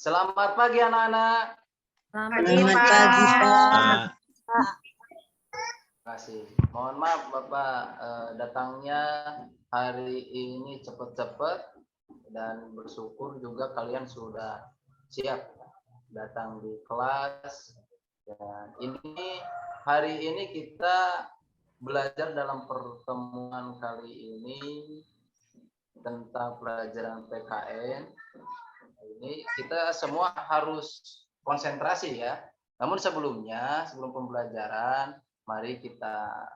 Selamat pagi anak-anak. Selamat pagi, Pak. Terima kasih. Mohon maaf Bapak datangnya hari ini cepat-cepat dan bersyukur juga kalian sudah siap datang di kelas. Dan hari ini kita belajar dalam pertemuan kali ini tentang pelajaran PKN. Ini kita semua harus konsentrasi ya. Namun sebelum pembelajaran, mari kita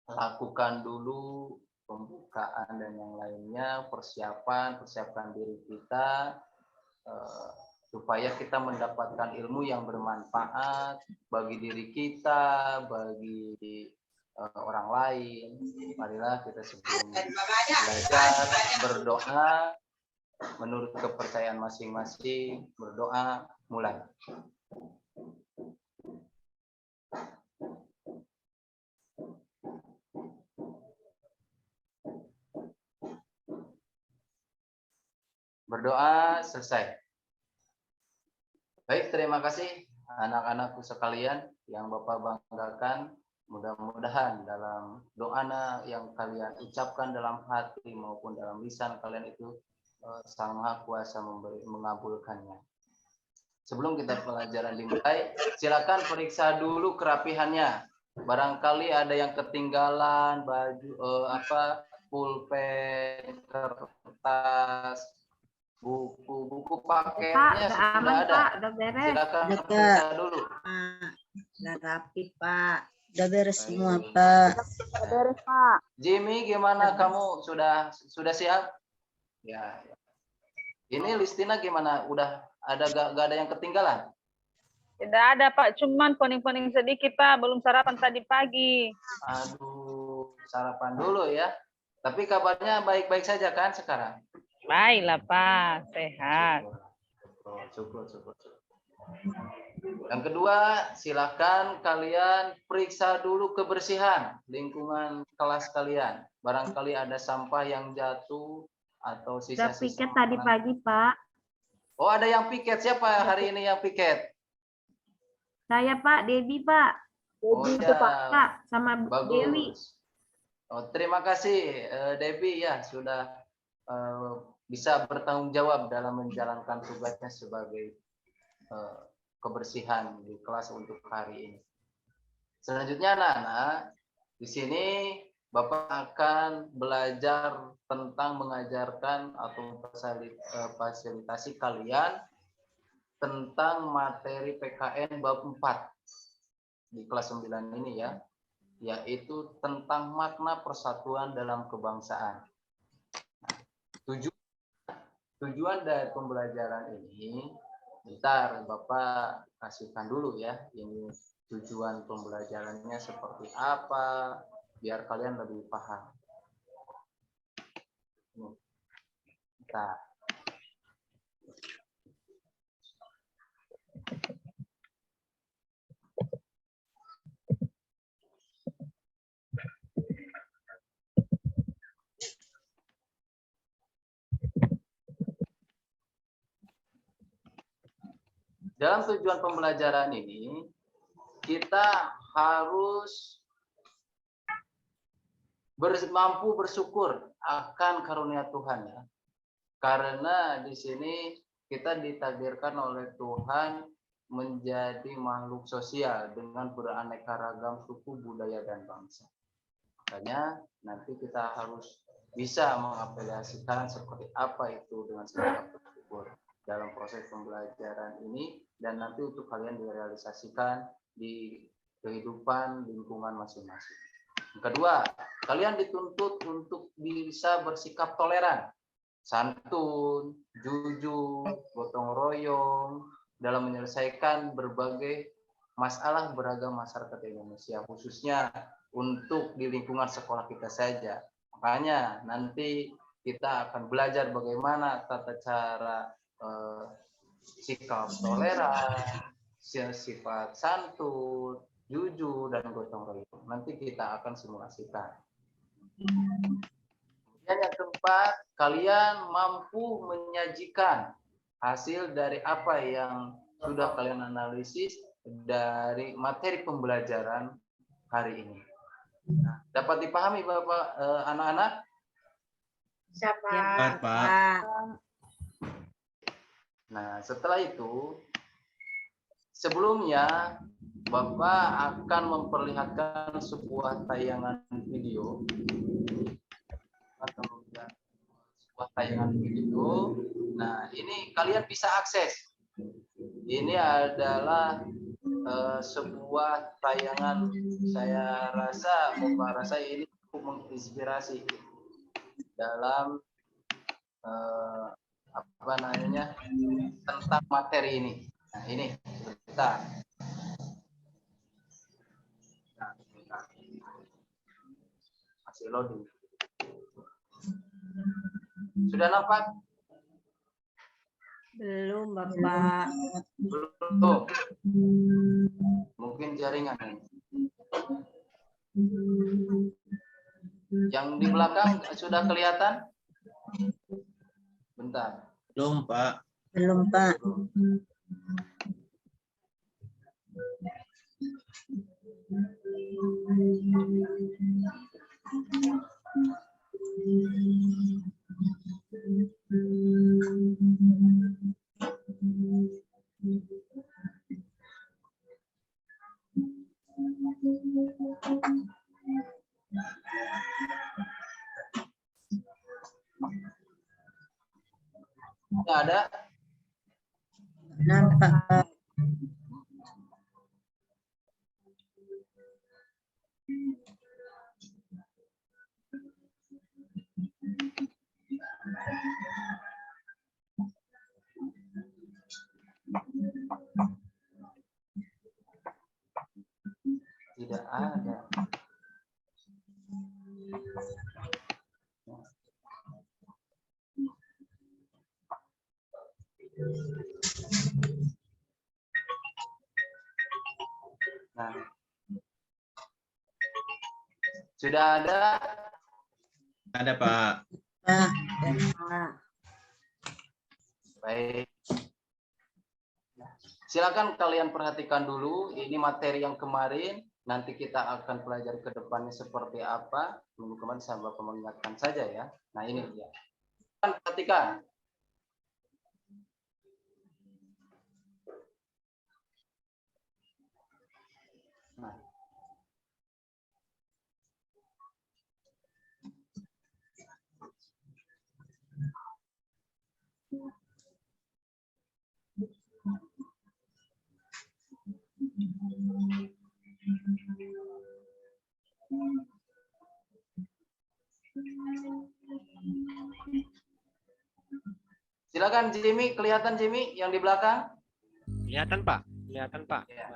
lakukan dulu pembukaan dan yang lainnya, persiapkan diri kita supaya kita mendapatkan ilmu yang bermanfaat bagi diri kita, bagi orang lain. Marilah kita sebelum belajar berdoa menurut kepercayaan masing-masing, berdoa mulai. Berdoa selesai. Baik, terima kasih anak-anakku sekalian yang Bapak banggakan. Mudah-mudahan dalam doa yang kalian ucapkan dalam hati maupun dalam lisan kalian itu Sang Maha Kuasa mengabulkannya. Sebelum kita pelajaran dimulai, silakan periksa dulu kerapihannya. Barangkali ada yang ketinggalan baju pulpen, kertas, buku paketnya sudah ada. Pak, udah beres. Silakan periksa dulu. Udah rapi, Pak. Udah beres semua, Pak. Udah beres, Pak. Jimmy, gimana kamu sudah siap? Ya. Ini Listina gimana? Udah ada gak ada yang ketinggalan? Tidak ada, Pak. Cuman poning-poning sedikit, Pak. Belum sarapan tadi pagi. Aduh, sarapan dulu ya. Tapi kabarnya baik-baik saja kan sekarang? Baiklah, Pak. Sehat. Syukur. Yang kedua, silakan kalian periksa dulu kebersihan lingkungan kelas kalian. Barangkali ada sampah yang jatuh atau sisa-sisa. Udah piket tadi pagi, Pak. Oh, ada yang piket. Siapa hari ini yang piket? Saya, Pak. Debbie, Pak. Oh, Debbie, ya. Pak. Sama Bagus. Dewi. Oh, terima kasih Debbie ya sudah bisa bertanggung jawab dalam menjalankan tugasnya sebagai kebersihan di kelas untuk hari ini. Selanjutnya anak-anak, di sini Bapak akan belajar tentang mengajarkan atau fasilitasi kalian tentang materi PKN bab 4 di kelas 9 ini ya, yaitu tentang makna persatuan dalam kebangsaan. Tujuan dari pembelajaran ini, bentar Bapak kasihkan dulu ya, ini tujuan pembelajarannya seperti apa, biar kalian lebih paham. Bentar. Dalam tujuan pembelajaran ini, kita harus mampu bersyukur akan karunia Tuhan ya. Karena di sini kita ditakdirkan oleh Tuhan menjadi makhluk sosial dengan beraneka ragam suku, budaya, dan bangsa. Makanya nanti kita harus bisa mengaplikasikan seperti apa itu dengan segala bersyukur dalam proses pembelajaran ini, dan nanti untuk kalian direalisasikan di kehidupan lingkungan masing-masing. Yang kedua, kalian dituntut untuk bisa bersikap toleran, santun, jujur, gotong royong dalam menyelesaikan berbagai masalah beragam masyarakat Indonesia, khususnya untuk di lingkungan sekolah kita saja. Makanya nanti kita akan belajar bagaimana tata cara sikap toleran, sifat santun, jujur, dan gotong royong. Nanti kita akan simulasikan. Kemudian yang keempat, kalian mampu menyajikan hasil dari apa yang sudah kalian analisis dari materi pembelajaran hari ini. Nah, dapat dipahami Bapak anak-anak? Siapa? Pak. Nah, setelah itu sebelumnya Bapak akan memperlihatkan sebuah tayangan video atau sebuah tayangan video. Nah, ini kalian bisa akses. Ini adalah sebuah tayangan, saya rasa Bapak rasa ini cukup menginspirasi dalam apa namanya tentang materi ini. Nah, ini kita masih loading. Sudah nampak? Belum, Bapak. Belum. Mungkin jaringan. Yang di belakang sudah kelihatan? Bentar. Belum, Pak. Belum, Pak. Nggak ada? Nampak, Pak. Tidak ada. Nah, sudah ada? Ada, Pak. Pak. Baik. Silakan kalian perhatikan dulu, ini materi yang kemarin, nanti kita akan pelajari ke depannya seperti apa. Minggu kemarin saya Bapak mengingatkan saja ya. Nah, ini dia. Perhatikan. Nah. Silakan Jimmy, kelihatan Jimmy yang di belakang? Kelihatan Pak, kelihatan Pak. Ya.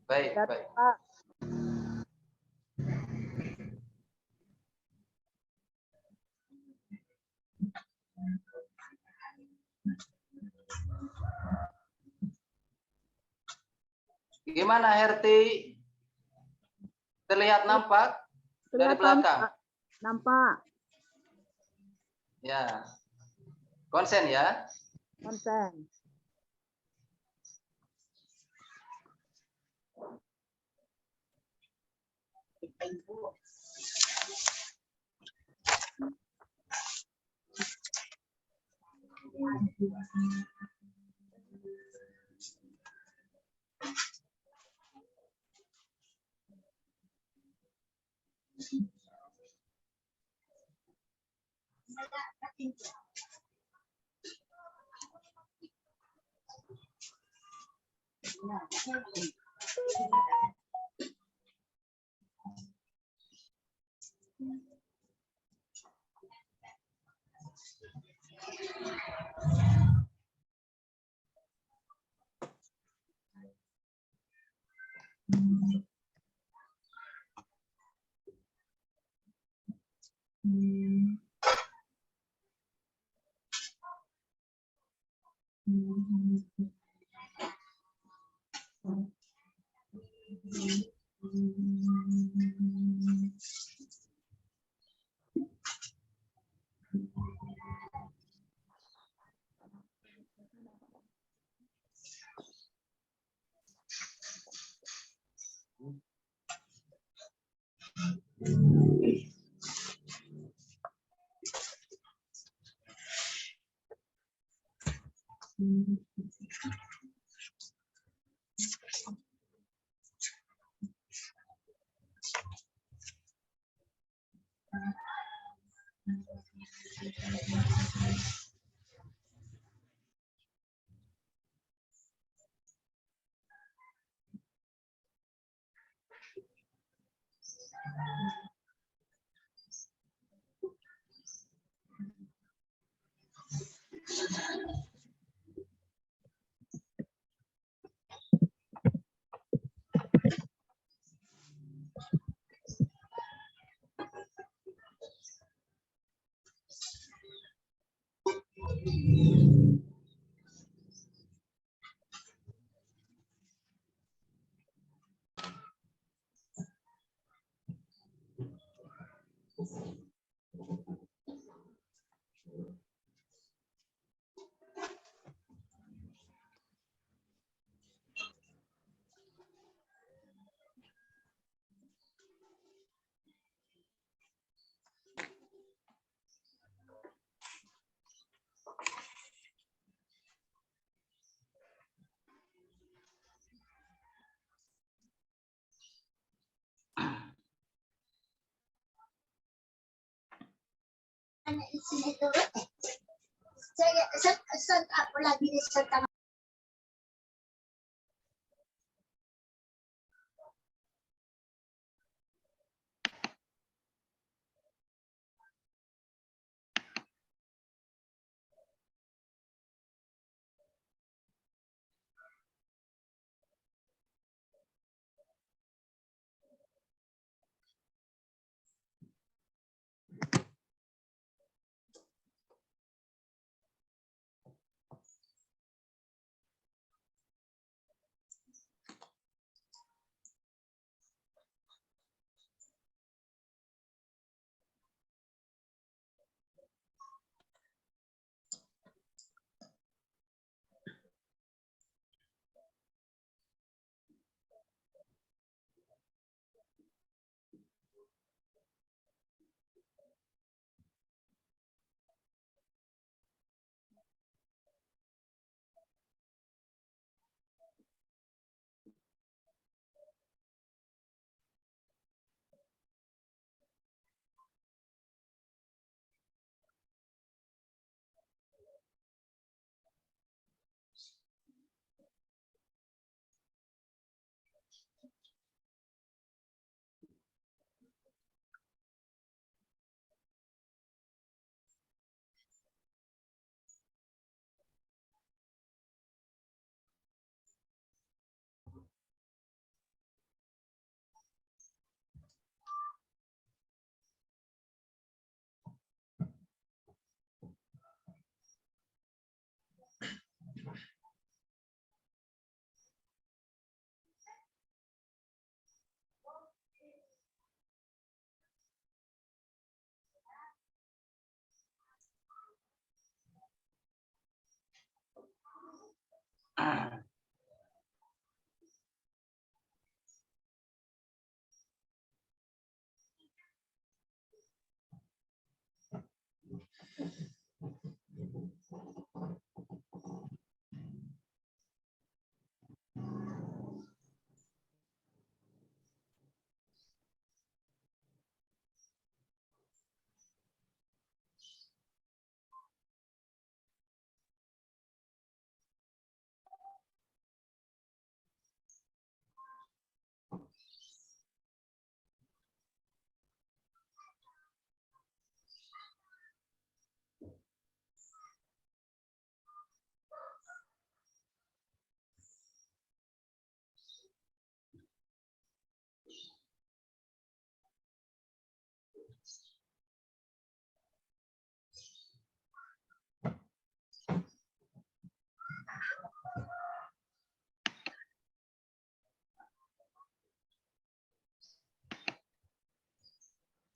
Baik, baik. Gimana Herti? Terlihat nampak dari belakang? Nampak. Ya. Konsen ya? Konsen.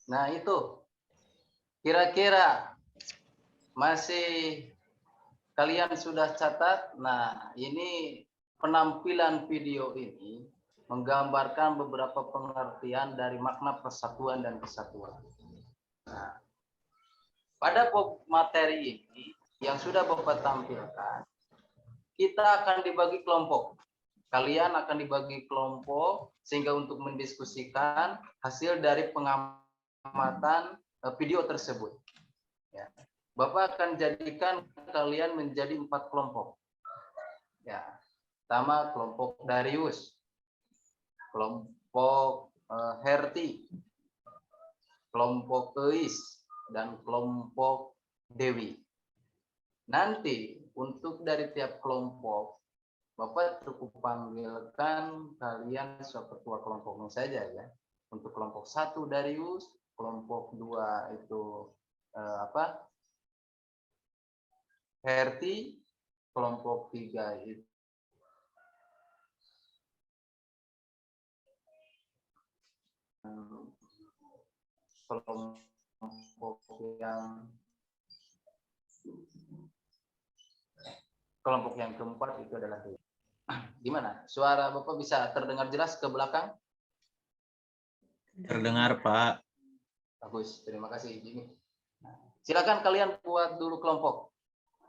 Nah, itu kira-kira masih kalian sudah catat. Nah, ini penampilan video ini menggambarkan beberapa pengertian dari makna persatuan dan kesatuan. Nah, pada materi ini yang sudah Bapak tampilkan, kita akan dibagi kelompok. Kalian akan dibagi kelompok sehingga untuk mendiskusikan hasil dari pengamatan video tersebut. Ya. Bapak akan jadikan kalian menjadi 4 kelompok. Ya. Pertama kelompok Darius, kelompok Herti, kelompok Eis, dan kelompok Dewi. Nanti untuk dari tiap kelompok, Bapak cukup panggilkan kalian sebagai ketua kelompoknya saja ya. Untuk kelompok 1 Darius, kelompok 2 itu Herti, kelompok 3 itu kelompok yang keempat itu adalah Dewi. Gimana? Suara Bapak bisa terdengar jelas ke belakang? Terdengar, Pak. Bagus, terima kasih Jimmy. Nah, silakan kalian buat dulu kelompok.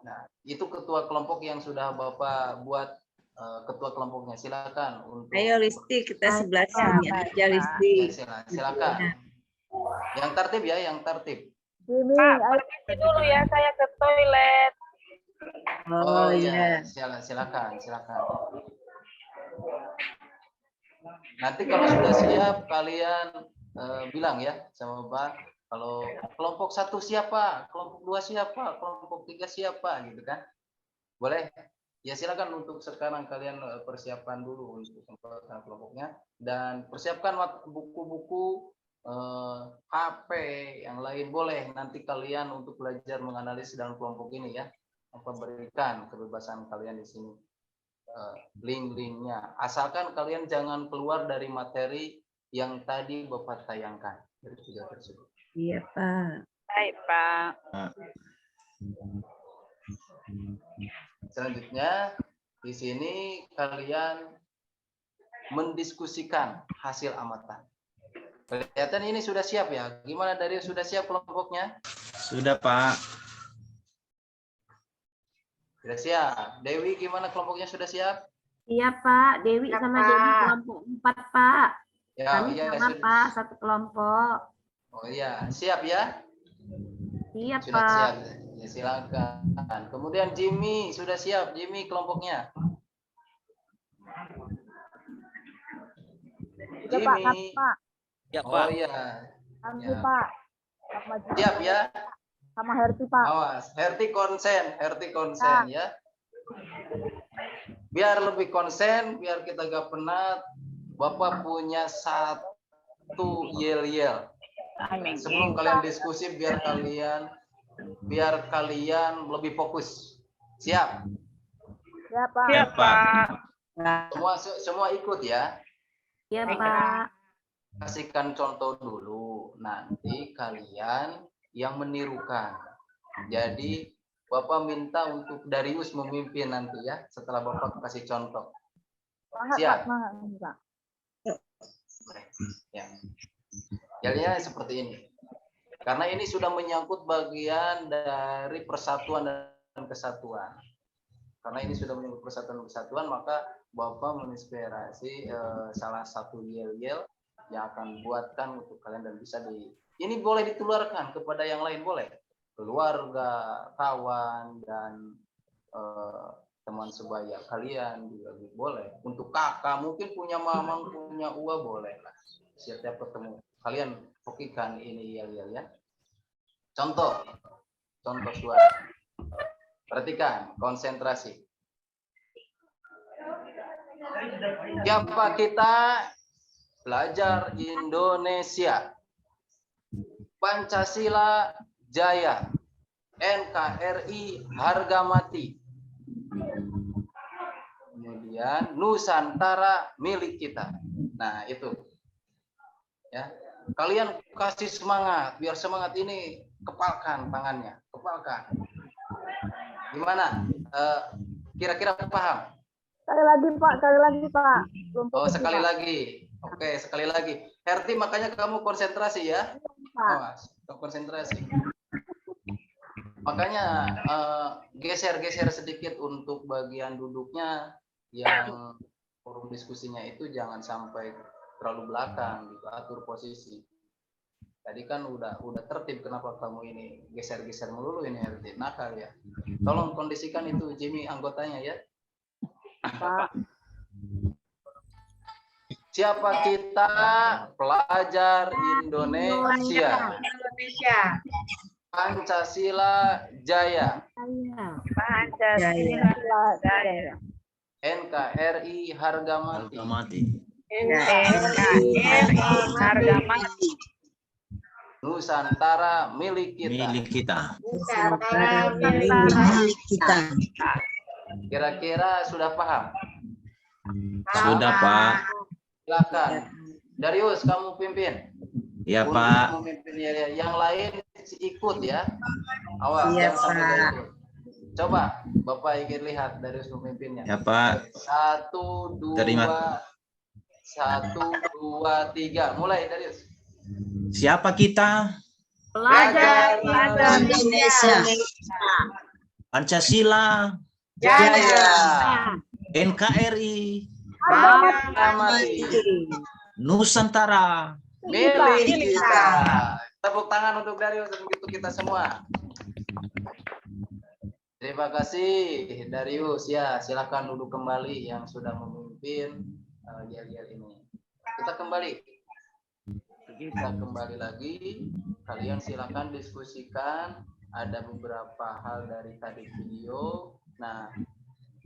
Nah, itu ketua kelompok yang sudah Bapak buat ketua kelompoknya. Silakan untuk. Ayo Listi, kita sebelah sini aja Listi. Ya, silakan. Yang tertib ya, yang tertib. Pak, permisi dulu ya, saya ke toilet. Oh iya. iya, silakan. Nanti kalau sudah siap kalian bilang ya sama Bapak, kalau kelompok 1 siapa, kelompok 2 siapa, kelompok 3 siapa gitu kan. Boleh? Ya silakan untuk sekarang kalian persiapkan dulu untuk kelompoknya dan persiapkan buku-buku, HP yang lain boleh nanti kalian untuk belajar menganalisis dalam kelompok ini ya. Berikan kebebasan kalian di sini link-linknya. Asalkan kalian jangan keluar dari materi yang tadi Bapak tayangkan dari video tersebut. Iya Pak. Baik Pak. Selanjutnya di sini kalian mendiskusikan hasil amatan. Kelihatan ini sudah siap ya? Gimana dari sudah siap kelompoknya? Sudah, Pak. Sudah siap. Dewi gimana kelompoknya sudah siap? Iya Pak, Dewi sama Dewi kelompok 4 Pak. Ya, Kami iya, sama sudah. Pak, satu kelompok. Oh iya, siap ya? Iya Sudah Pak. siap. Ya, silakan. Kemudian Jimmy sudah siap. Jimmy kelompoknya. Jimmy. Ya Oh Pak. iya. Kami Ya. Pak. Siap ya? Sama Herti Pak. Awas, Herti konsen ya. Biar lebih konsen, biar kita gak penat. Bapak punya 1 yel-yel. Sebelum kalian diskusi, biar kalian lebih fokus. Siap? Iya Pak. Siap Pak. Semua ikut ya. Iya Pak. Kasihkan contoh dulu. Nanti kalian yang menirukan. Jadi Bapak minta untuk Darius memimpin nanti ya. Setelah Bapak kasih contoh. Siap? Pak. Ya. Jadinya seperti ini. Karena ini sudah menyangkut bagian dari persatuan dan kesatuan. Karena ini sudah menyangkut persatuan dan kesatuan, maka Bapak menginspirasi salah satu yel-yel yang akan buatkan untuk kalian dan bisa ini boleh ditularkan kepada yang lain, boleh. Keluarga, kawan, dan teman sebaya kalian juga boleh. Untuk kakak, mungkin punya mamang, punya uwa, boleh lah. Setiap ketemu, kalian fokuskan ini ya. Contoh suara. Perhatikan, konsentrasi. Siapa kita? Belajar Indonesia. Pancasila Jaya. NKRI harga mati. Kemudian Nusantara milik kita. Nah, itu. Ya. Kalian kasih semangat, biar semangat ini kepalkan tangannya, kepalkan. Gimana? Kira-kira paham? Sekali lagi Pak. Oh, sekali lagi. Oke, sekali lagi. Herti, makanya kamu konsentrasi ya. Awas, konsentrasi. Makanya geser-geser sedikit untuk bagian duduknya, yang forum diskusinya itu jangan sampai terlalu belakang gitu, atur posisi. Tadi kan udah tertib, kenapa kamu ini geser-geser melulu ini RT? Nakal ya. Tolong kondisikan itu Jimmy anggotanya ya. Pak. Siapa kita? Pelajar Indonesia. Pancasila Jaya. Saya. Pancasila Jaya. NKRI harga mati. Harga mati. NKRI harga mati. Nusantara milik kita. Milik kita. Nusantara milik kita. Kira-kira sudah paham? Sudah, Pak. Silakan. Darius, kamu pimpin. Ya, Untuk Pak. memimpin yang lain ikut ya. Awas, Iya, jangan sampai Pak. nggak ikut. Coba, Bapak ingin lihat Darius memimpinnya. Ya, Pak. 1, 2, Terima. 1, 2, 3. Mulai Darius. Siapa kita? Pelajar Indonesia. Pancasila, Jaya. NKRI, Harga mati. Nusantara. Milik kita. Tepuk tangan untuk Darius dan begitu kita semua. Terima kasih Darius ya. Silakan duduk kembali yang sudah memimpin GL ini. Kita kembali. Kita kembali lagi. Kalian silakan diskusikan. Ada beberapa hal dari tadi video. Nah,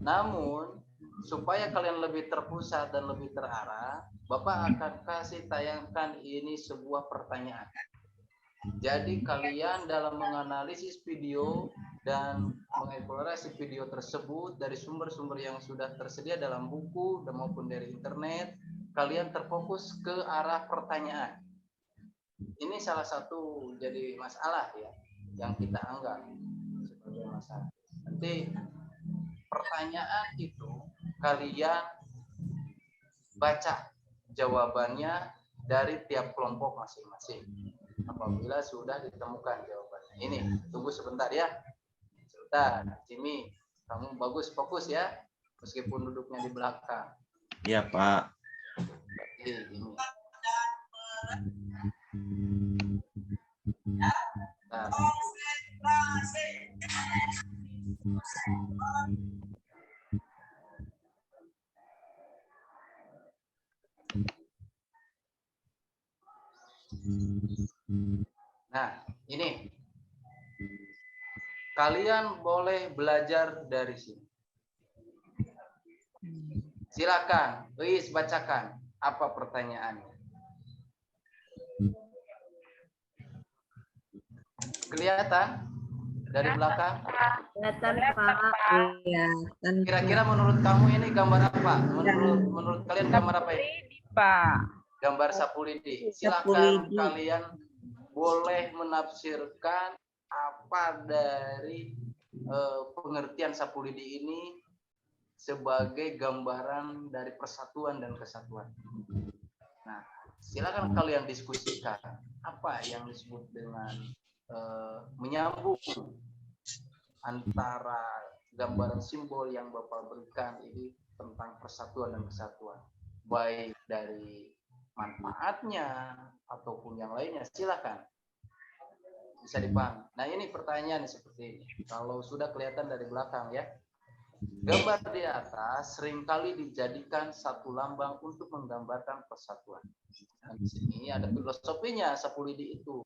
namun supaya kalian lebih terpusat dan lebih terarah, Bapak akan kasih tayangkan ini sebuah pertanyaan. Jadi kalian dalam menganalisis video dan mengeksplorasi video tersebut dari sumber-sumber yang sudah tersedia dalam buku dan maupun dari internet, kalian terfokus ke arah pertanyaan. Ini salah satu jadi masalah ya yang kita anggap sebagai masalah. Nanti pertanyaan itu kalian baca jawabannya dari tiap kelompok masing-masing. Apabila sudah ditemukan jawabannya. Ini, tunggu sebentar ya. Sebentar, Jimmy, kamu bagus fokus ya, meskipun duduknya di belakang. Ya, Pak. Ini. Nah. Nah, ini. Kalian boleh belajar dari sini. Silakan, Luis bacakan apa pertanyaannya. Kelihatan dari belakang? Kelihatan, Pak. Iya, kan Kira-kira menurut kamu ini gambar apa? Menurut kalian gambar apa ini? Pak. Gambar sapu lidi. Sapu Silakan lidi. kalian boleh menafsirkan apa dari pengertian sapu lidi ini sebagai gambaran dari persatuan dan kesatuan. Nah, silakan kalian diskusikan apa yang disebut dengan menyambung antara gambaran simbol yang Bapak berikan ini tentang persatuan dan kesatuan, baik dari manfaatnya ataupun yang lainnya. Silakan, bisa dipahami. Nah, ini pertanyaan seperti ini. Kalau sudah kelihatan dari belakang ya, gambar di atas seringkali dijadikan satu lambang untuk menggambarkan persatuan. Nah, di sini ada filosofinya sapu lidi itu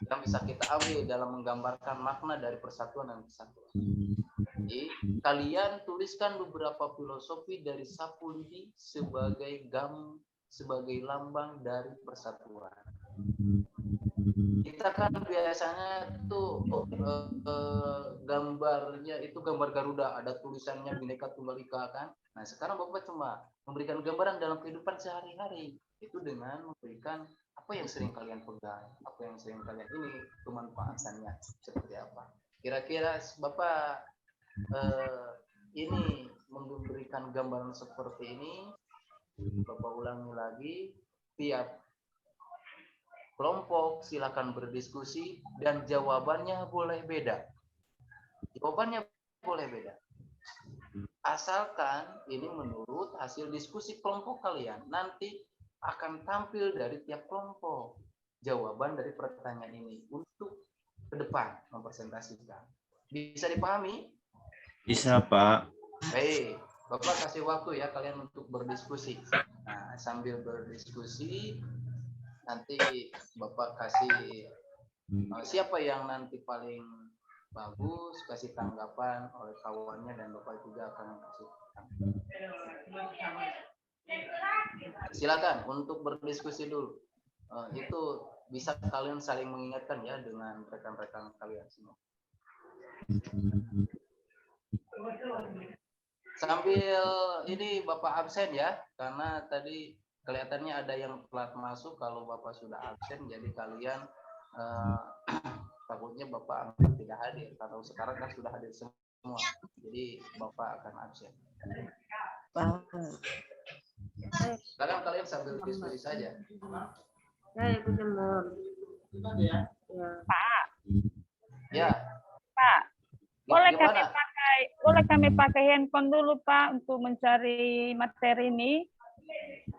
yang bisa kita ambil dalam menggambarkan makna dari persatuan dan kesatuan. Jadi kalian tuliskan beberapa filosofi dari sapu lidi sebagai lambang dari persatuan. Kita kan biasanya tuh gambarnya itu gambar Garuda, ada tulisannya Bhinneka Tunggal Ika kan. Nah, sekarang Bapak cuma memberikan gambaran dalam kehidupan sehari-hari itu dengan memberikan apa yang sering kalian pegang, apa yang sering kalian ini kemanfaatannya seperti apa. Kira-kira Bapak ini memberikan gambaran seperti ini, Bapak ulangi lagi, tiap kelompok silakan berdiskusi dan jawabannya boleh beda. Jawabannya boleh beda. Asalkan ini menurut hasil diskusi kelompok kalian. Nanti akan tampil dari tiap kelompok jawaban dari pertanyaan ini untuk ke depan mempresentasikan. Bisa dipahami? Bisa, Pak. Baik, Bapak kasih waktu ya kalian untuk berdiskusi. Nah, sambil berdiskusi, nanti Bapak kasih siapa yang nanti paling bagus, kasih tanggapan oleh kawannya dan Bapak juga akan kasih tanggapan. Silakan untuk berdiskusi dulu. Itu bisa kalian saling mengingatkan ya dengan rekan-rekan kalian semua. Sambil ini Bapak absen ya, karena tadi kelihatannya ada yang telat masuk. Kalau Bapak sudah absen, jadi kalian takutnya Bapak tidak hadir. Karena sekarang kan sudah hadir semua, jadi Bapak akan absen. Sekarang kalian sambil diskusi saja. Saya ikut jemur. Ya. Pak, Ya. Pak, boleh Gimana? kami pakai handphone dulu Pak untuk mencari materi ini.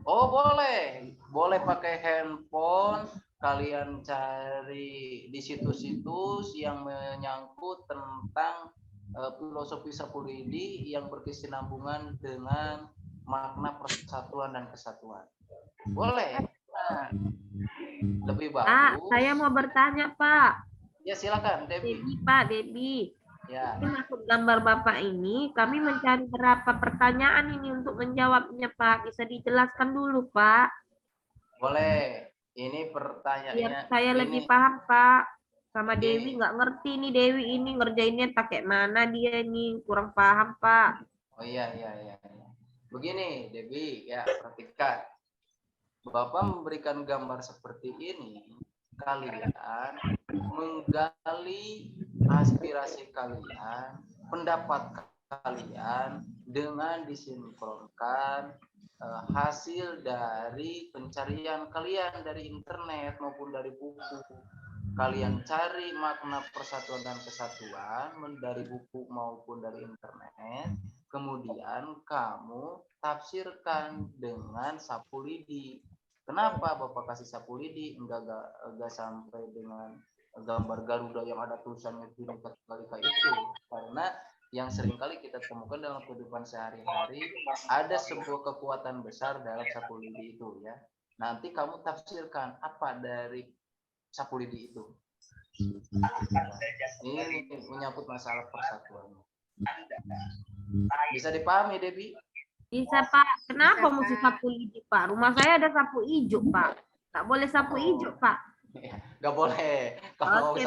Oh boleh, boleh pakai handphone. Kalian cari di situs-situs yang menyangkut tentang filosofi Sapulidi yang berkesinambungan dengan makna persatuan dan kesatuan. Boleh. Nah, lebih Pak, bagus. saya mau bertanya Pak. Ya silakan, Debbie. Debbie Pak, Debbie. Ya. Ini maksud gambar Bapak ini, kami mencari berapa pertanyaan ini untuk menjawabnya Pak. Bisa dijelaskan dulu Pak. Boleh. Ini pertanyaannya. Biar saya lebih paham Pak. Sama Dewi nggak ngerti nih Dewi ini ngerjainnya pakai mana dia ini kurang paham Pak. Oh iya. Begini Debbie, ya perhatikan. Bapak memberikan gambar seperti ini, kalian menggali aspirasi kalian, pendapat kalian dengan disinkronkan hasil dari pencarian kalian dari internet maupun dari buku. Kalian cari makna persatuan dan kesatuan dari buku maupun dari internet, kemudian kamu tafsirkan dengan Sapulidi. Kenapa Bapak kasih Sapulidi, enggak sampai dengan gambar Garuda yang ada tulisannya Bhinneka Tunggal Ika itu? Karena yang seringkali kita temukan dalam kehidupan sehari-hari ada sebuah kekuatan besar dalam Sapulidi itu ya. Nanti kamu tafsirkan apa dari Sapulidi itu. Ini menyangkut masalah persatuan. Bisa dipahami Debbie? Bisa Pak. Kenapa mesti sapu hijau Pak? Rumah saya ada sapu hijau Pak. Tak boleh sapu hijau Pak. Gak boleh. Kalau Oke,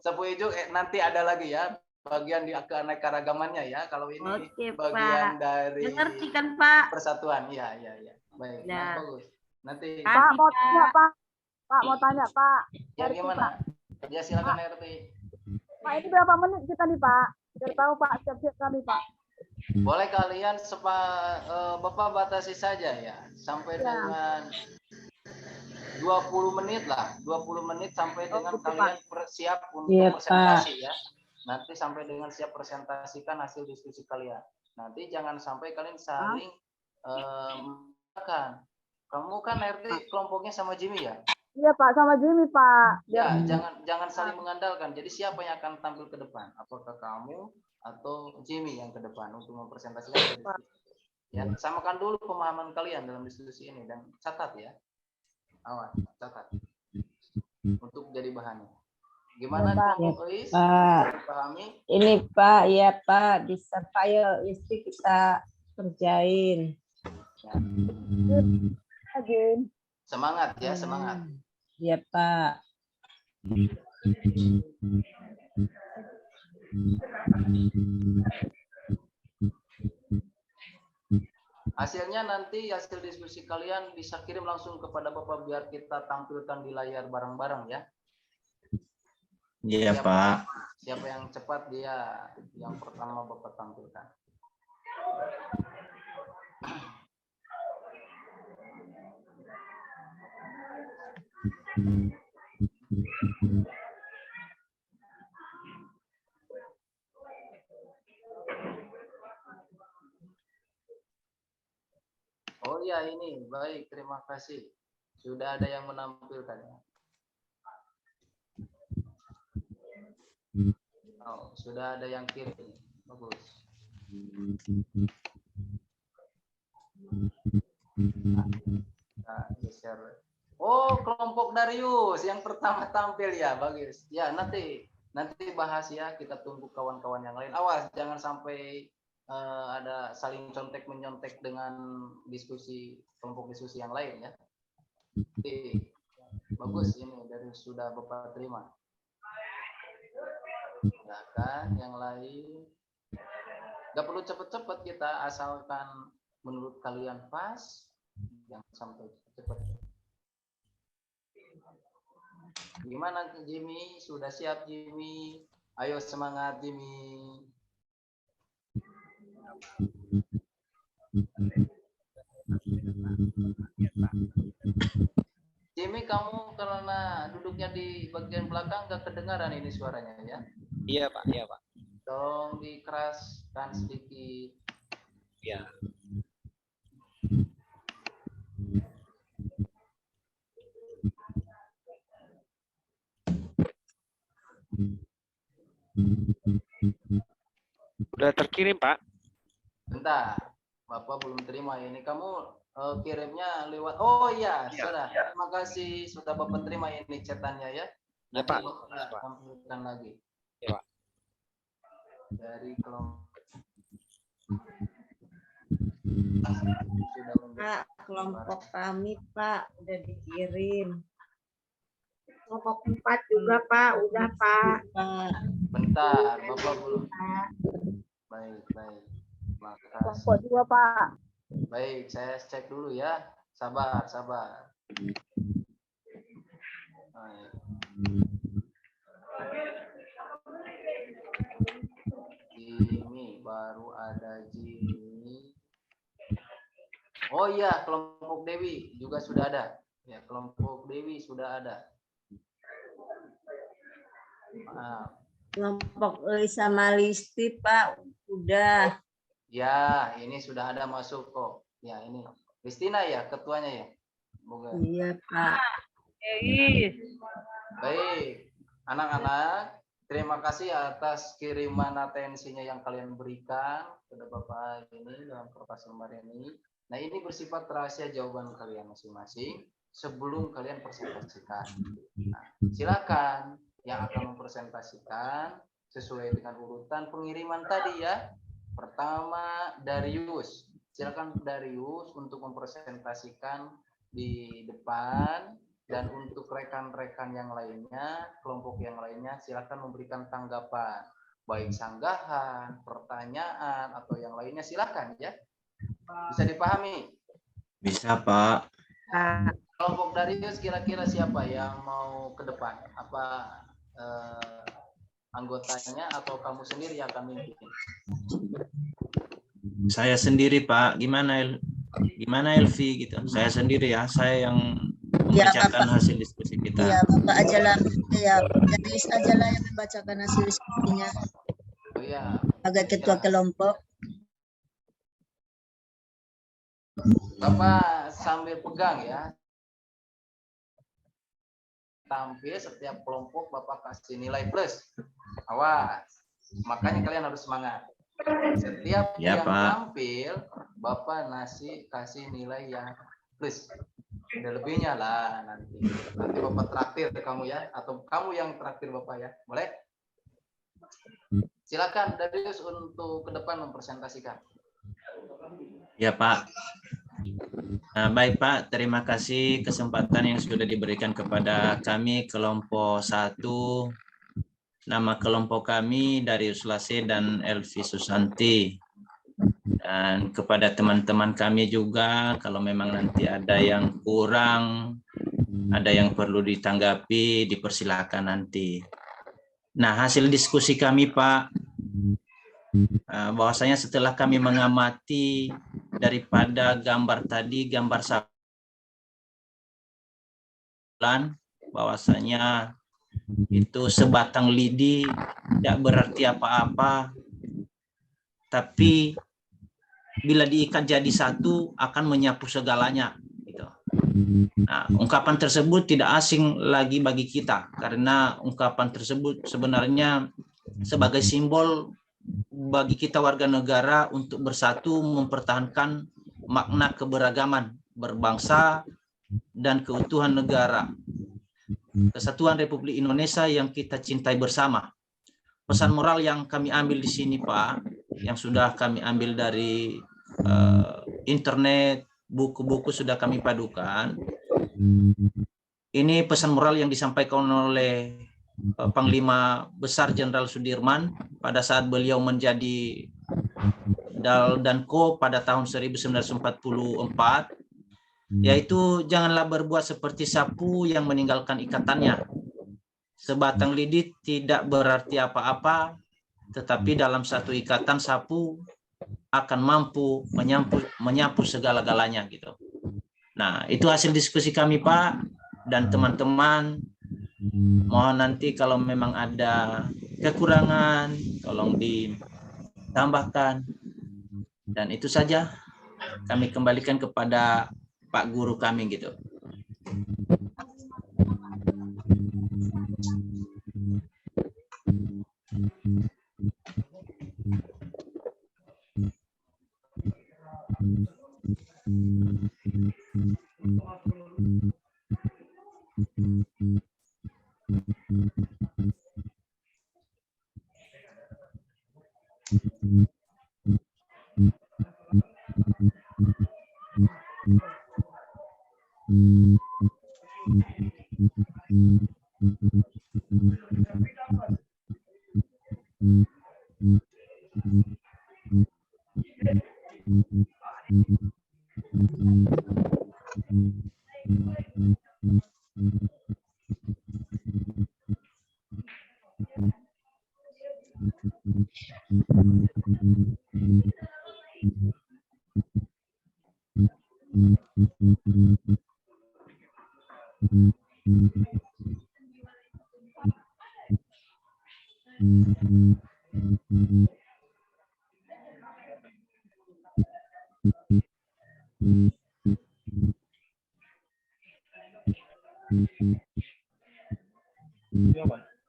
sapu hijau nanti ada lagi ya. Bagian di keanekaragamannya ya. Kalau ini Oke, bagian Pak. dari Mengerti kan Pak? persatuan. Iya. Baik. Nah. Bagus. Nanti. Pak, mau tanya Pak. Pak, mau tanya Pak. Ya gimana? Ya silakan RT. Pak, ini berapa menit kita nih Pak? Biar tahu Pak, siap-siap kami Pak. Boleh kalian Bapak batasi saja ya. Sampai dengan 20 menit lah. 20 menit sampai dengan kalian siap untuk presentasi ya. Nanti sampai dengan siap presentasikan hasil diskusi kalian. Nanti jangan sampai kalian saling makan. Kamu kan RT kelompoknya sama Jimmy ya? Iya Pak, sama Jimmy Pak. Ya, jangan saling mengandalkan. Jadi siapa yang akan tampil ke depan? Apakah kamu atau Jimmy yang ke depan untuk mempresentasikan diskusi? Ya, samakan dulu pemahaman kalian dalam diskusi ini dan catat ya. Awas, catat. Untuk jadi bahannya. Gimana kelompok Lois? Pahami? Ini Pak, ya Pak, bisa file istri kita kerjain. Ya. Ajin. Semangat ya, semangat. Iya Pak. Hasilnya nanti hasil diskusi kalian bisa kirim langsung kepada Bapak biar kita tampilkan di layar bareng-bareng ya. Iya Pak. Siapa yang cepat dia yang pertama Bapak tampilkan. iya ini baik, terima kasih. Sudah ada yang menampilkan ya. Oh, sudah ada yang kirim. Bagus. Nah, share. Oh, kelompok Darius yang pertama tampil ya, bagus. Ya, nanti bahas ya, kita tunggu kawan-kawan yang lain. Awas jangan sampai ada saling contek menyontek dengan kelompok diskusi yang lain ya. Oke. Bagus ini dari sudah Bapak terima. Silakan yang lain. Gak perlu cepet-cepet kita, asalkan menurut kalian pas, jangan sampai cepet. Gimana Jimmy? Sudah siap Jimmy? Ayo semangat Jimmy. Jimmy, kamu karena duduknya di bagian belakang gak kedengaran ini suaranya ya? Iya Pak, iya Pak. Tolong dikeraskan sedikit. Iya. Udah terkirim Pak. Bentar, Bapak belum terima ini. Kamu kirimnya lewat. Oh iya, sudah. Terima kasih sudah Bapak terima ini chatannya ya. Ya Pak. Bapak tampilkan lagi. Ya Pak. Dari kelompok. Pak, kelompok kami Pak udah dikirim. Kelompok 4 juga Pak, udah Pak. Pak. Bentar, Bapak belum. Pak. Baik. Makasih. Kelompok 2 Pak. Baik, saya cek dulu ya. Sabar. Baik. Jimmy, baru ada Jimmy. Oh iya, kelompok Dewi juga sudah ada. Ya, kelompok Dewi sudah ada. Maaf. Kelompok Lisa Malisti Pak udah. Ya, ini sudah ada masuk kok. Ya, ini Kristina ya, ketuanya ya. Semoga. Iya Pak. Baik, anak-anak, terima kasih atas kiriman atensinya yang kalian berikan kepada Bapak ini dalam kertas lembar ini. Nah, ini bersifat rahasia jawaban kalian masing-masing sebelum kalian presentasikan. Nah, silakan yang akan mempresentasikan sesuai dengan urutan pengiriman tadi ya. Pertama, Darius. Silakan Darius untuk mempresentasikan di depan, dan untuk rekan-rekan yang lainnya, kelompok yang lainnya, silakan memberikan tanggapan, baik sanggahan, pertanyaan, atau yang lainnya, silakan ya. Bisa dipahami? Bisa, Pak. Kelompok Darius kira-kira siapa yang mau ke depan? Apa anggotanya atau kamu sendiri yang akan memimpin? Saya sendiri, Pak. Gimana Elvi gitu? Saya sendiri ya. Saya yang membacakan hasil diskusi kita. Iya, Bapak aja lah. Iya, Darius aja lah yang membacakan hasil diskusinya. Oh iya. Sebagai ketua kelompok. Bapak sambil pegang ya. Tampil setiap kelompok Bapak kasih nilai plus. Awas. Makanya kalian harus semangat. Setiap Ya, yang Pak. tampil Bapak kasih nilai yang plus. Ada lebihnya lah nanti. Nanti Bapak traktir kamu ya, atau kamu yang traktir Bapak ya. Boleh? Silakan Darius untuk ke depan mempresentasikan. Ya, Pak. Nah, baik, Pak. Terima kasih kesempatan yang sudah diberikan kepada kami kelompok 1. Nama kelompok kami Darius Lase dan Elvi Susanti. Dan kepada teman-teman kami juga, kalau memang nanti ada yang kurang, ada yang perlu ditanggapi, dipersilakan nanti. Nah, hasil diskusi kami, Pak, bahwasanya setelah kami mengamati daripada gambar tadi, gambar saluran, bahwasanya itu sebatang lidi tidak berarti apa-apa, tapi bila diikat jadi satu akan menyapu segalanya. Gitu. Nah, ungkapan tersebut tidak asing lagi bagi kita karena ungkapan tersebut sebenarnya sebagai simbol bagi kita warga negara untuk bersatu mempertahankan makna keberagaman berbangsa dan keutuhan negara Kesatuan Republik Indonesia yang kita cintai bersama. Pesan moral yang kami ambil di sini, Pak, yang sudah kami ambil dari internet, buku-buku sudah kami padukan. Ini pesan moral yang disampaikan oleh Panglima Besar Jenderal Sudirman pada saat beliau menjadi Dal dan Ko pada tahun 1944, yaitu janganlah berbuat seperti sapu yang meninggalkan ikatannya. Sebatang lidi tidak berarti apa-apa, tetapi dalam satu ikatan sapu akan mampu menyapu segala-galanya gitu. Nah, itu hasil diskusi kami, Pak, dan teman-teman. Mohon nanti kalau memang ada kekurangan, tolong ditambahkan. Dan itu saja, kami kembalikan kepada Pak Guru kami gitu.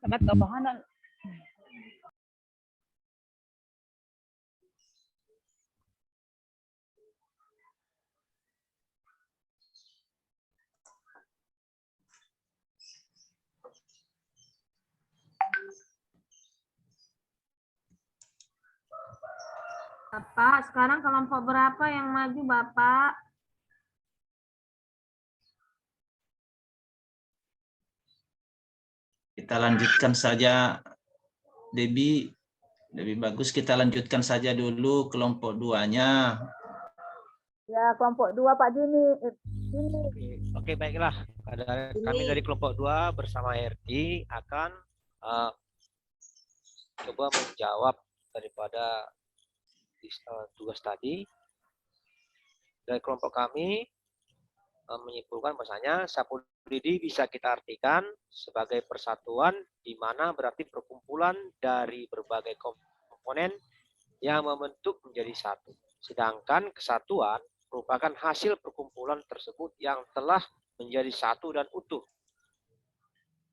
Dapat kebahanan. Bapak, sekarang kelompok berapa yang maju, Bapak? Kita lanjutkan saja, Debbie. Lebih bagus kita lanjutkan saja dulu kelompok 2-nya. Ya, kelompok 2 Pak Dini. Oke, baiklah. Kami dari kelompok 2 bersama RT akan coba menjawab daripada tugas tadi. Dari kelompok kami menyimpulkan bahasanya sapu lidi bisa kita artikan sebagai persatuan di mana berarti perkumpulan dari berbagai komponen yang membentuk menjadi satu. Sedangkan kesatuan merupakan hasil perkumpulan tersebut yang telah menjadi satu dan utuh.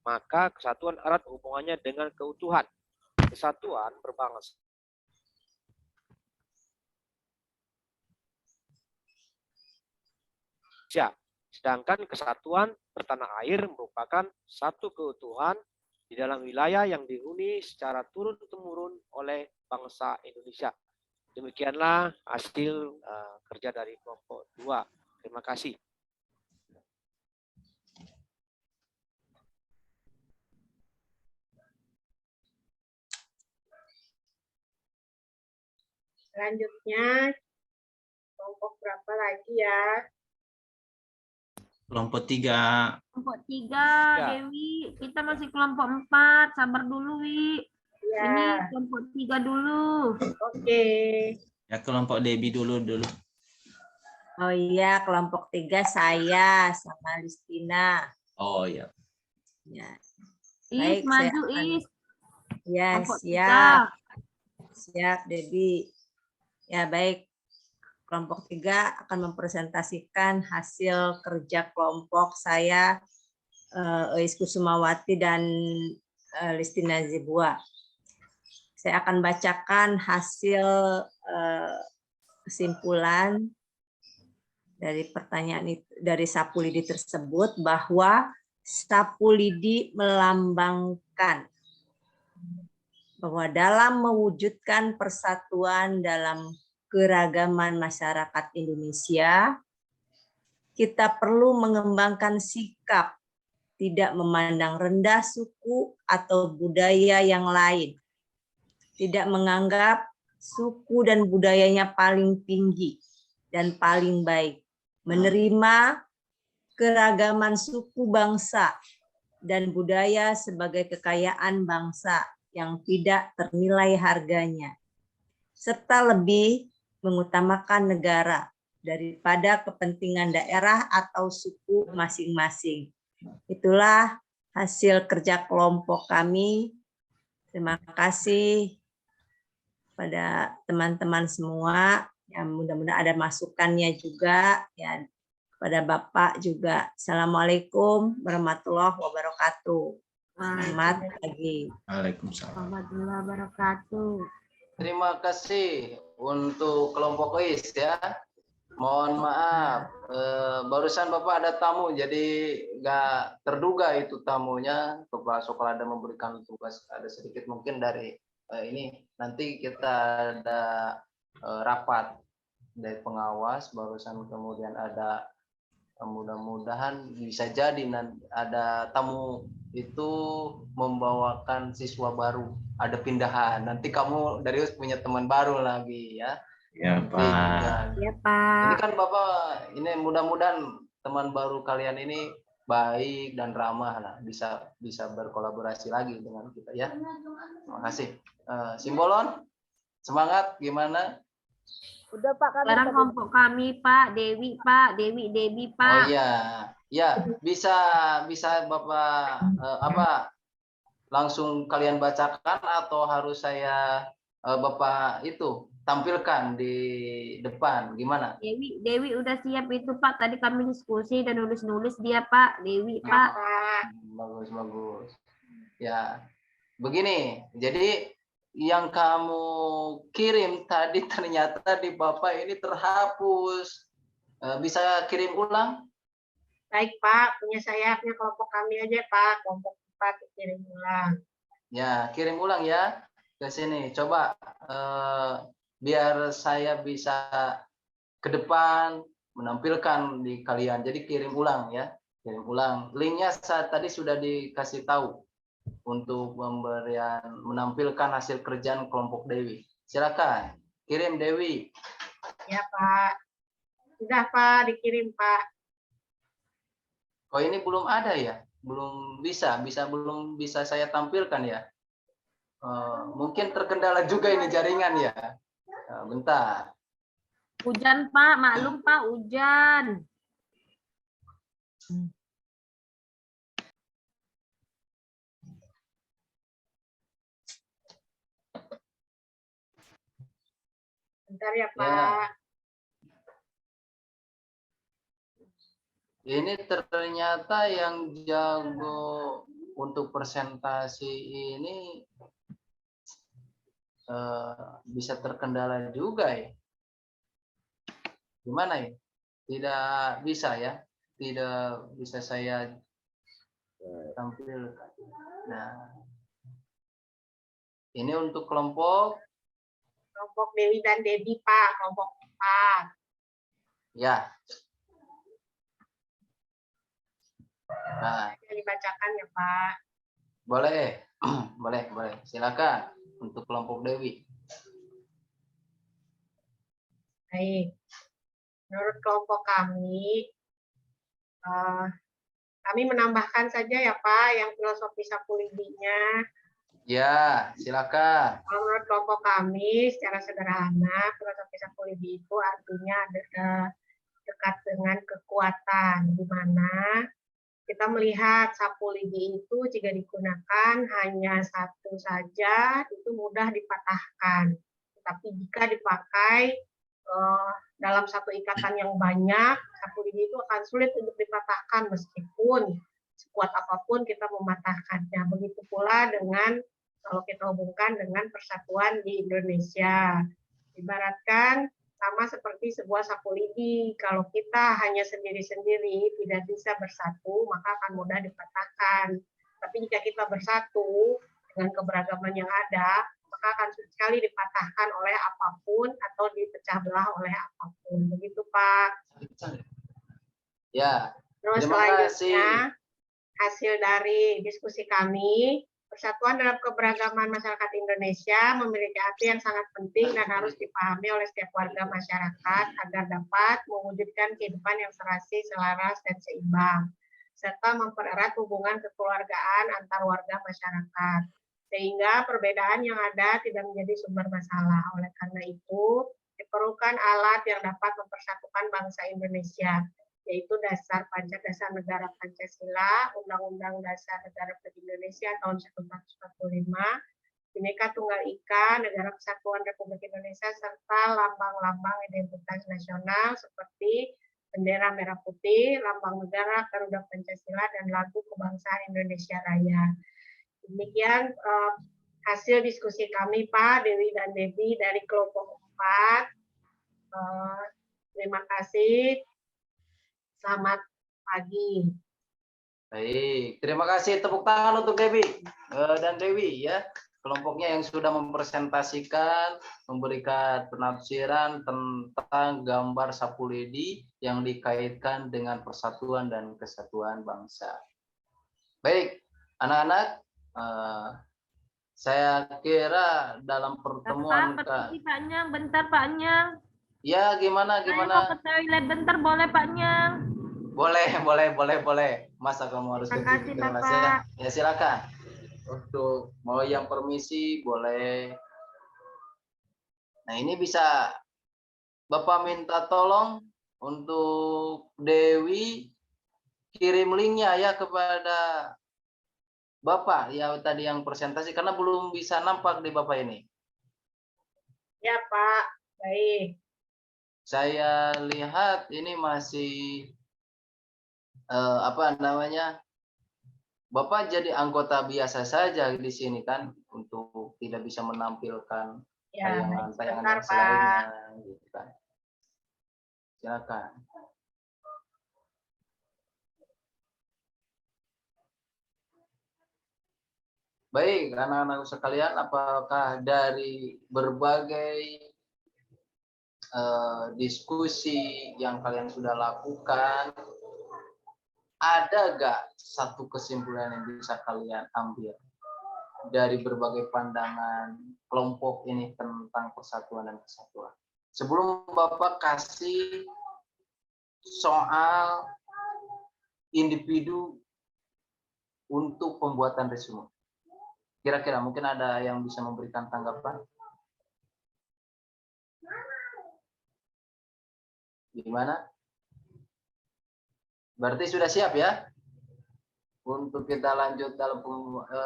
Maka kesatuan erat hubungannya dengan keutuhan. Kesatuan berbangsa sedangkan kesatuan bertanah air merupakan satu keutuhan di dalam wilayah yang dihuni secara turun-temurun oleh bangsa Indonesia. Demikianlah hasil kerja dari kelompok 2. Terima kasih. Selanjutnya, kelompok berapa lagi ya? Kelompok 3. Kelompok 3, Dewi. Kita masih kelompok 4. Sabar dulu, Wi. Ya. Ini kelompok 3 dulu. Oke. Ya, kelompok Debbie dulu. Oh iya, kelompok 3 saya sama Listina. Oh iya. Ya. Is, maju Is. Ya, Kelompok siap. 3. Siap, Debbie. Ya, baik. kelompok 3 akan mempresentasikan hasil kerja kelompok saya, Eis Kusumawati dan Listina Zibua. Saya akan bacakan hasil kesimpulan dari pertanyaan itu, dari sapu lidi tersebut, bahwa sapu lidi melambangkan bahwa dalam mewujudkan persatuan dalam keragaman masyarakat Indonesia, kita perlu mengembangkan sikap tidak memandang rendah suku atau budaya yang lain, tidak menganggap suku dan budayanya paling tinggi dan paling baik, menerima keragaman suku bangsa dan budaya sebagai kekayaan bangsa yang tidak ternilai harganya, serta lebih mengutamakan negara daripada kepentingan daerah atau suku masing-masing. Itulah hasil kerja kelompok kami. Terima kasih pada teman-teman semua. Ya, mudah-mudahan ada masukannya juga. Ya, kepada Bapak juga. Assalamualaikum warahmatullahi wabarakatuh. Selamat pagi. Waalaikumsalam. Warahmatullahi wabarakatuh. Terima kasih untuk kelompok Eis ya. Mohon maaf, barusan Bapak ada tamu, jadi nggak terduga itu tamunya. Kepala sekolah ada memberikan tugas, ada sedikit mungkin dari ini. Nanti kita ada rapat dari pengawas, barusan kemudian ada, mudah-mudahan bisa jadi nanti ada tamu itu membawakan siswa baru, ada pindahan. Nanti kamu dari punya teman baru lagi ya. Ya, Pak. Ya, Ini Pak. kan Bapak, ini mudah-mudahan teman baru kalian ini baik dan ramah lah, bisa berkolaborasi lagi dengan kita ya. Terima kasih. Simbolon, semangat gimana? Udah Pak, kami Sekarang tadi. kelompok kami, Pak. Dewi, Pak. Dewi, Oh Pak. iya, ya bisa Bapak langsung kalian bacakan atau harus saya Bapak itu tampilkan di depan, gimana? Dewi udah siap itu, Pak. Tadi kami diskusi dan nulis-nulis dia, Pak. Dewi, Pak. Bagus. Ya, begini. Jadi yang kamu kirim tadi ternyata di Bapak ini terhapus. Bisa kirim ulang? Baik, Pak. Punya saya, punya kelompok kami aja, Pak. Kelompok 4 kirim ulang. Ya, kirim ulang ya ke sini. Coba biar saya bisa ke depan menampilkan di kalian. Jadi kirim ulang ya, kirim ulang. Linknya saat tadi sudah dikasih tahu untuk menampilkan hasil kerjaan kelompok Dewi. Silakan kirim Dewi. Ya, Pak. Sudah, Pak. Dikirim, Pak. Oh ini belum ada ya, belum bisa saya tampilkan ya. Mungkin terkendala juga ini jaringan ya. Bentar. Hujan, Pak. Maklum, Pak. Hujan. Bentar ya, Pak. Ini ternyata yang jago untuk presentasi ini bisa terkendala juga ya. Gimana ya? Tidak bisa ya, tidak bisa saya tampilkan. Nah, ini untuk kelompok Dewi dan Debi, Pak. Kelompok 4. ya. Nah, Dibacakan ya, Pak. boleh, boleh. Silakan untuk kelompok Dewi. Baik. Menurut kelompok kami menambahkan saja ya, Pak, yang filosofi sapu lidinya. Ya, silakan. Menurut kelompok kami, secara sederhana, filosofi sapu lidi itu artinya dekat dengan kekuatan, di mana kita melihat sapu lidi itu jika digunakan hanya satu saja, itu mudah dipatahkan. Tetapi jika dipakai dalam satu ikatan yang banyak, sapu lidi itu akan sulit untuk dipatahkan meskipun sekuat apapun kita mematahkannya. Begitu pula dengan kalau kita hubungkan dengan persatuan di Indonesia. Ibaratkan sama seperti sebuah sapu lidi. Kalau kita hanya sendiri-sendiri tidak bisa bersatu, maka akan mudah dipatahkan. Tapi jika kita bersatu dengan keberagaman yang ada, maka akan sulit sekali dipatahkan oleh apapun atau dipecah belah oleh apapun. Begitu, Pak. Ya, Terus terima selanjutnya, kasih. hasil dari diskusi kami, persatuan dalam keberagaman masyarakat Indonesia memiliki arti yang sangat penting dan harus dipahami oleh setiap warga masyarakat agar dapat mewujudkan kehidupan yang serasi, selaras, dan seimbang, serta mempererat hubungan kekeluargaan antar warga masyarakat, sehingga perbedaan yang ada tidak menjadi sumber masalah. Oleh karena itu, diperlukan alat yang dapat mempersatukan bangsa Indonesia, yaitu Dasar Negara Pancasila, Undang-Undang Dasar Negara Republik Indonesia tahun 1945, Bhinneka Tunggal Ika, Negara Kesatuan Republik Indonesia, serta lambang-lambang identitas nasional seperti bendera merah putih, lambang negara, Garuda Pancasila, dan lagu kebangsaan Indonesia Raya. Demikian hasil diskusi kami, Pak, Dewi dan Debbie dari kelompok 4. Terima kasih. Selamat pagi. Baik, terima kasih, tepuk tangan untuk Debbie dan Dewi ya, kelompoknya yang sudah mempresentasikan, memberikan penafsiran tentang gambar sapu lidi yang dikaitkan dengan persatuan dan kesatuan bangsa. Baik, anak-anak, saya kira dalam pertemuan Pak Nyang, bentar Pak Nyang. Ya, gimana? Saya mau ke toilet bentar, boleh Pak Nyang? Boleh. Masa kamu harus Terima kasih, kelas Bapak. ya? Ya, silakan. Untuk mau yang permisi boleh. Nah, ini bisa Bapak minta tolong untuk Dewi kirim linknya ya kepada Bapak ya tadi yang presentasi, karena belum bisa nampak di Bapak ini. Ya, Pak. Baik. Saya lihat ini masih apa namanya, Bapak jadi anggota biasa saja di sini kan, untuk tidak bisa menampilkan tayangan yang selainnya, gitu kan. Silakan. Baik, anak-anak sekalian, apakah dari berbagai diskusi yang kalian sudah lakukan, ada gak satu kesimpulan yang bisa kalian ambil dari berbagai pandangan kelompok ini tentang persatuan dan kesatuan? Sebelum Bapak kasih soal individu untuk pembuatan resume, kira-kira mungkin ada yang bisa memberikan tanggapan? Gimana? Berarti sudah siap ya untuk kita lanjut dalam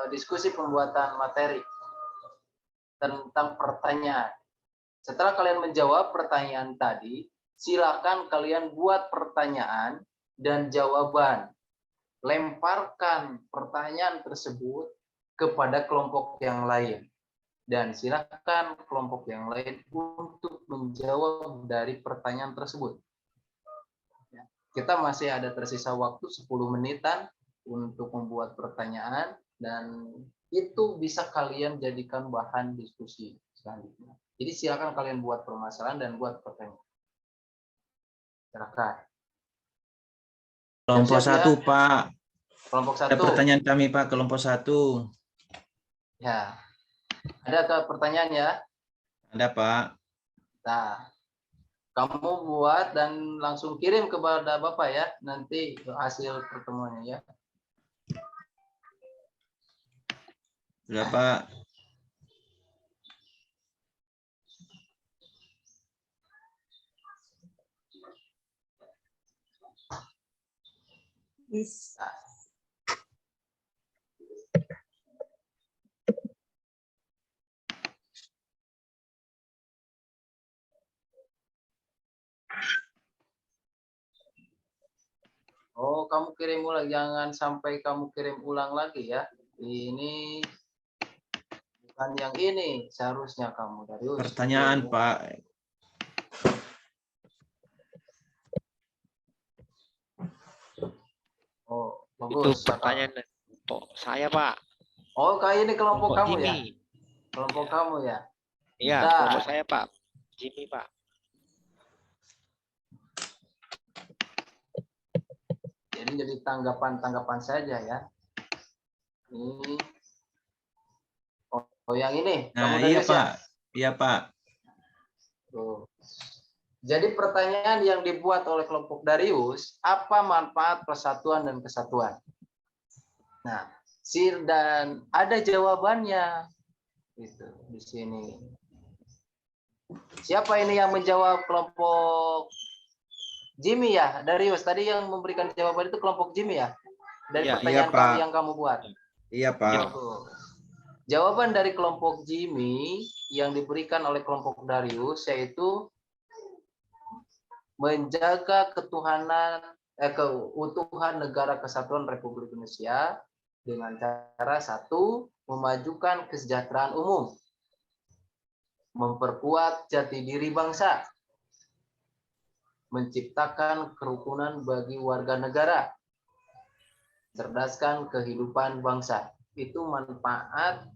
diskusi pembuatan materi tentang pertanyaan. Setelah kalian menjawab pertanyaan tadi, silakan kalian buat pertanyaan dan jawaban. Lemparkan pertanyaan tersebut kepada kelompok yang lain. Dan silakan kelompok yang lain untuk menjawab dari pertanyaan tersebut. Kita masih ada tersisa waktu 10 menitan untuk membuat pertanyaan, dan itu bisa kalian jadikan bahan diskusi selanjutnya. Jadi silakan kalian buat permasalahan dan buat pertanyaan. Silakan. Kelompok Siap-siap 1, ya? Pak. Kelompok 1. Ada pertanyaan kami, Pak, kelompok 1. Ya. Ada pertanyaan ya? Ada, Pak. Nah, kamu buat dan langsung kirim kepada Bapak ya, nanti hasil pertemuannya ya. Sudah, Pak. Bisa. Oh, kamu kirim ulang. Jangan sampai kamu kirim ulang lagi ya. Ini bukan yang ini. Seharusnya kamu Darius. Pertanyaan, Pak. Oh, Itu bagus. pertanyaan untuk saya, Pak. Oh, kayak ini kelompok Kelompok kamu ya? Jimmy. Kelompok Ya. kamu ya? Iya, Bentar. kelompok saya, Pak. Jimmy, Pak. Jadi tanggapan-tanggapan saja ya. Ini. Oh, yang ini. Nah, Kamu iya, Darius ya? Pak. Iya, Pak. Tuh. Jadi pertanyaan yang dibuat oleh kelompok Darius, apa manfaat persatuan dan kesatuan? Nah, dan ada jawabannya itu di sini. Siapa ini yang menjawab? Kelompok Jimmy ya, Darius. Tadi yang memberikan jawaban itu kelompok Jimmy ya? Dari Iya, pertanyaan iya, Pak. yang kamu buat. Iya, Pak. Jawaban dari kelompok Jimmy yang diberikan oleh kelompok Darius yaitu menjaga keutuhan negara kesatuan Republik Indonesia dengan cara satu, memajukan kesejahteraan umum, memperkuat jati diri bangsa, menciptakan kerukunan bagi warga negara, cerdaskan kehidupan bangsa. Itu manfaat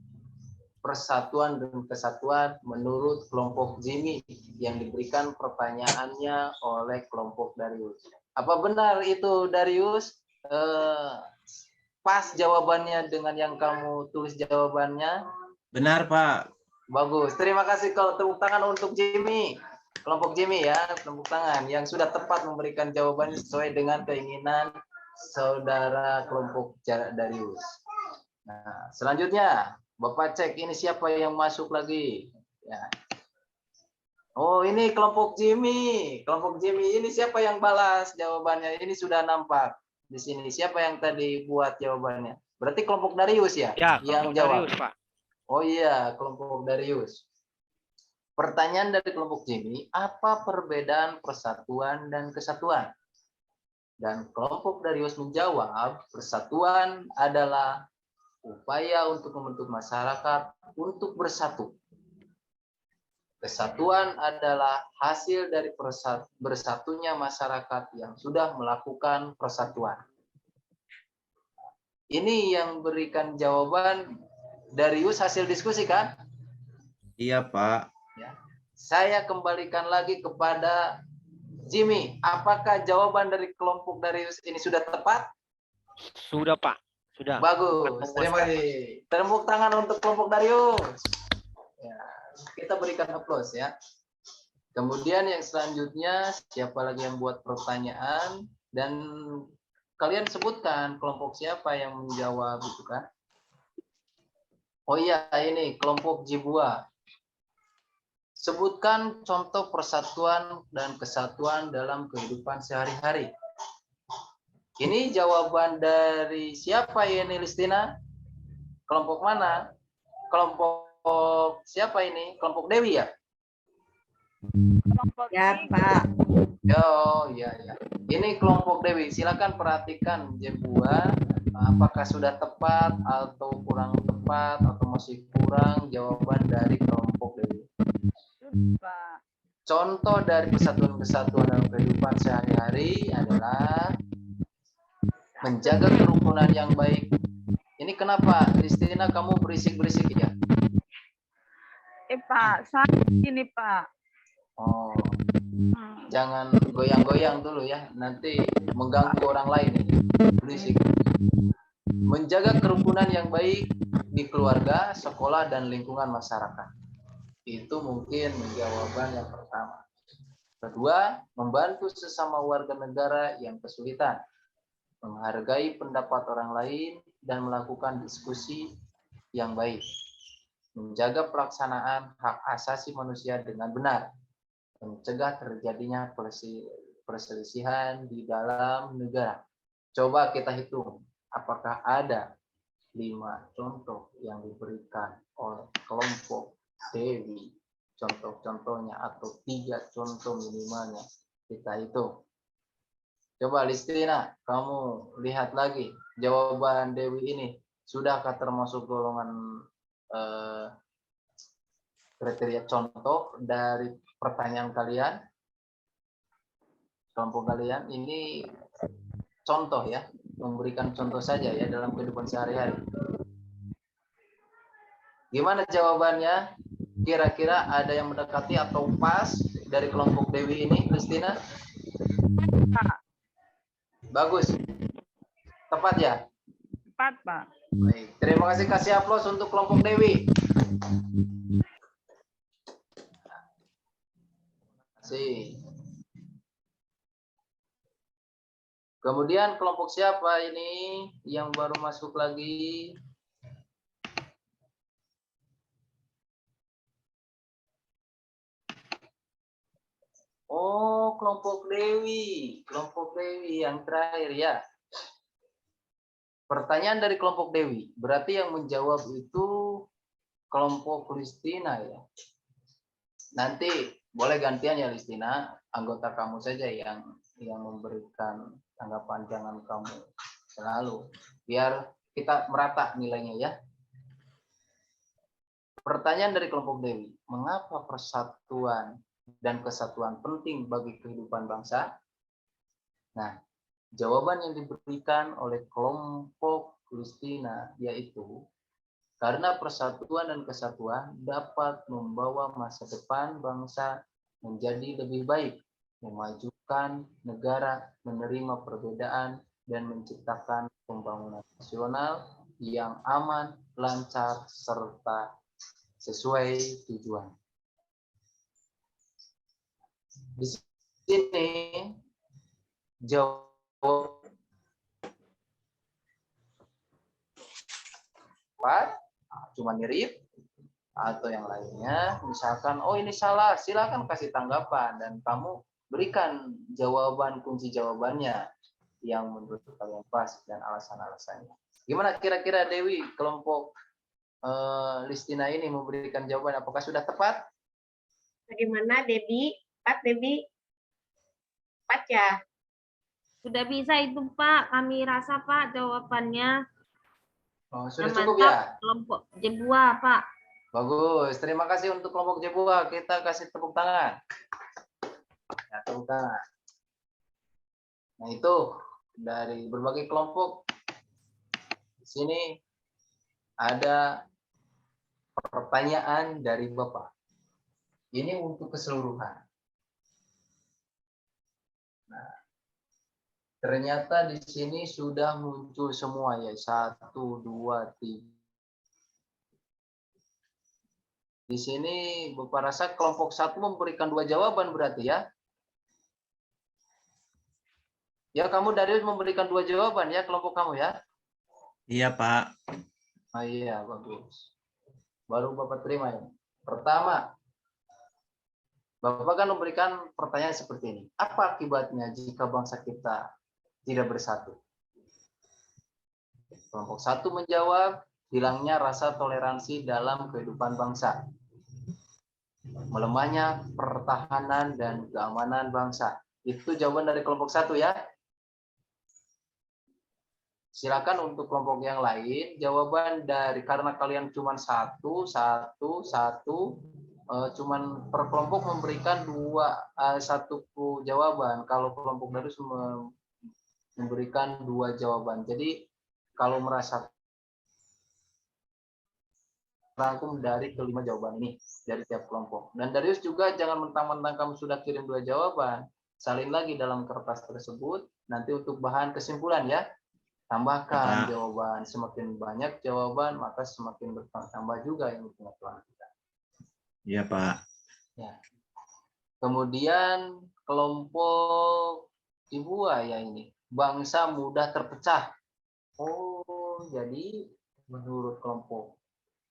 persatuan dan kesatuan menurut kelompok Jimmy yang diberikan pertanyaannya oleh kelompok Darius. Apa benar itu Darius? Pas jawabannya dengan yang kamu tulis jawabannya? Benar, Pak. Bagus. Terima kasih. Kalau tepuk tangan untuk Jimmy. Kelompok Jimmy ya, tepuk tangan yang sudah tepat memberikan jawabannya sesuai dengan keinginan saudara kelompok Darius. Nah, selanjutnya Bapak cek ini siapa yang masuk lagi. Ya. Oh, ini kelompok Jimmy. Kelompok Jimmy ini siapa yang balas jawabannya? Ini sudah nampak di sini. Siapa yang tadi buat jawabannya? Berarti kelompok Darius ya? Ya, Yang kelompok jawab. Darius, Pak. Oh iya, kelompok Darius. Pertanyaan dari kelompok Jimmy, apa perbedaan persatuan dan kesatuan? Dan kelompok Darius menjawab, persatuan adalah upaya untuk membentuk masyarakat untuk bersatu. Kesatuan adalah hasil dari bersatunya masyarakat yang sudah melakukan persatuan. Ini yang berikan jawaban Darius hasil diskusi kan? Iya, Pak. Ya. Saya kembalikan lagi kepada Jimmy. Apakah jawaban dari kelompok Darius ini sudah tepat? Sudah, Pak. Sudah. Bagus. Terima kasih. Tepuk tangan untuk kelompok Darius. Ya, kita berikan aplaus ya. Kemudian yang selanjutnya, siapa lagi yang buat pertanyaan? Dan kalian sebutkan kelompok siapa yang menjawab itu kan? Oh iya, ini kelompok Jibua. Sebutkan contoh persatuan dan kesatuan dalam kehidupan sehari-hari. Ini jawaban dari siapa ya ini, Listina? Kelompok mana? Kelompok siapa ini? Kelompok Dewi ya? Kelompok Ya, Jimmy. Pak. Oh iya ya. Ini kelompok Dewi. Silakan perhatikan Jebua, apakah sudah tepat atau kurang tepat atau masih kurang jawaban dari kelompok Dewi. Pak. Contoh dari kesatuan-kesatuan dalam kehidupan sehari-hari adalah menjaga kerukunan yang baik. Ini kenapa, Listina, kamu berisik-berisik ya? Pak, saya ini Pak. Oh, jangan goyang-goyang dulu ya, nanti mengganggu orang lain ini. Berisik. Menjaga kerukunan yang baik di keluarga, sekolah, dan lingkungan masyarakat. Itu mungkin jawaban yang pertama. Kedua, membantu sesama warga negara yang kesulitan, menghargai pendapat orang lain, dan melakukan diskusi yang baik, menjaga pelaksanaan hak asasi manusia dengan benar, mencegah terjadinya perselisihan di dalam negara. Coba kita hitung, apakah ada 5 contoh yang diberikan oleh kelompok Dewi, contoh-contohnya, atau 3 contoh minimalnya. Kita hitung. Coba Listina, kamu lihat lagi jawaban Dewi ini. Sudahkah termasuk golongan kriteria contoh dari pertanyaan kalian? Kelompok kalian ini contoh ya, memberikan contoh saja ya dalam kehidupan sehari-hari. Gimana jawabannya? Kira-kira ada yang mendekati atau pas dari kelompok Dewi ini, Kristina? Bagus. Tepat ya? Tepat, Pak. Baik. Terima kasih aplaus untuk kelompok Dewi. Terima kasih. Kemudian kelompok siapa ini yang baru masuk lagi? Oh, kelompok Dewi yang terakhir ya. Pertanyaan dari kelompok Dewi, berarti yang menjawab itu kelompok Listina ya. Nanti boleh gantian ya Listina, anggota kamu saja yang memberikan tanggapan, jangan kamu selalu. Biar kita merata nilainya ya. Pertanyaan dari kelompok Dewi, mengapa persatuan dan kesatuan penting bagi kehidupan bangsa? Nah, jawaban yang diberikan oleh kelompok Listina yaitu karena persatuan dan kesatuan dapat membawa masa depan bangsa menjadi lebih baik, memajukan negara, menerima perbedaan, dan menciptakan pembangunan nasional yang aman, lancar, serta sesuai tujuan. Di sini jawab cuma mirip atau yang lainnya, misalkan oh ini salah, silakan kasih tanggapan dan kamu berikan jawaban, kunci jawabannya yang menurut kalian pas dan alasan-alasannya. Gimana kira-kira Dewi, kelompok Listina ini memberikan jawaban, apakah sudah tepat? Bagaimana Debbie? Tepat Debbie? Tepat ya? Sudah bisa itu Pak, kami rasa Pak jawabannya. Oh, sudah cukup ya? Kelompok Jebua Pak. Bagus, terima kasih untuk kelompok Jebua. Kita kasih tepuk tangan. Ya, tepuk tangan. Nah itu dari berbagai kelompok. Di sini ada pertanyaan dari Bapak. Ini untuk keseluruhan. Nah, ternyata di sini sudah muncul semua ya. 1, 2, 3. Di sini Bapak rasa kelompok 1 memberikan 2 jawaban berarti ya. Ya, kamu Darius memberikan 2 jawaban ya kelompok kamu ya. Iya, Pak. Oh iya, bagus. Baru Bapak terima ini. Pertama, Bapak kan memberikan pertanyaan seperti ini. Apa akibatnya jika bangsa kita tidak bersatu? Kelompok 1 menjawab, hilangnya rasa toleransi dalam kehidupan bangsa. Melemahnya pertahanan dan keamanan bangsa. Itu jawaban dari kelompok 1 ya. Silakan untuk kelompok yang lain, jawaban dari karena kalian cuma satu, cuman per kelompok memberikan 1 jawaban. Kalau kelompok Darus memberikan 2 jawaban. Jadi kalau merasa rangkum dari kelima jawaban ini dari tiap kelompok. Dan Darius juga jangan mentang-mentang kamu sudah kirim 2 jawaban, salin lagi dalam kertas tersebut. Nanti untuk bahan kesimpulan ya. Tambahkan jawaban, semakin banyak jawaban maka semakin bertambah juga yang pengetahuan kita. Iya, Pak. Ya. Kemudian kelompok Ibu ya ini, bangsa mudah terpecah. Oh, jadi menurut kelompok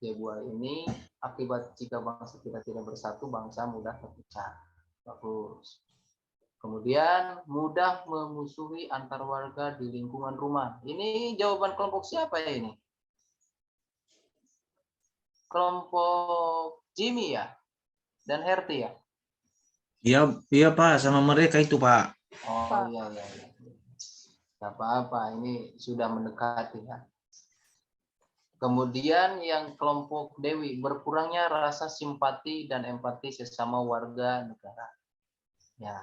Ibu ini akibat jika bangsa kita tidak bersatu, bangsa mudah terpecah. Bagus. Kemudian mudah memusuhi antar warga di lingkungan rumah. Ini jawaban kelompok siapa ya ini? Kelompok Jimmy ya? Dan Herti ya? Iya, Pak, sama mereka itu, Pak. Oh iya. Nggak apa-apa, ini sudah mendekati ya. Kemudian yang kelompok Dewi, berkurangnya rasa simpati dan empati sesama warga negara. Ya,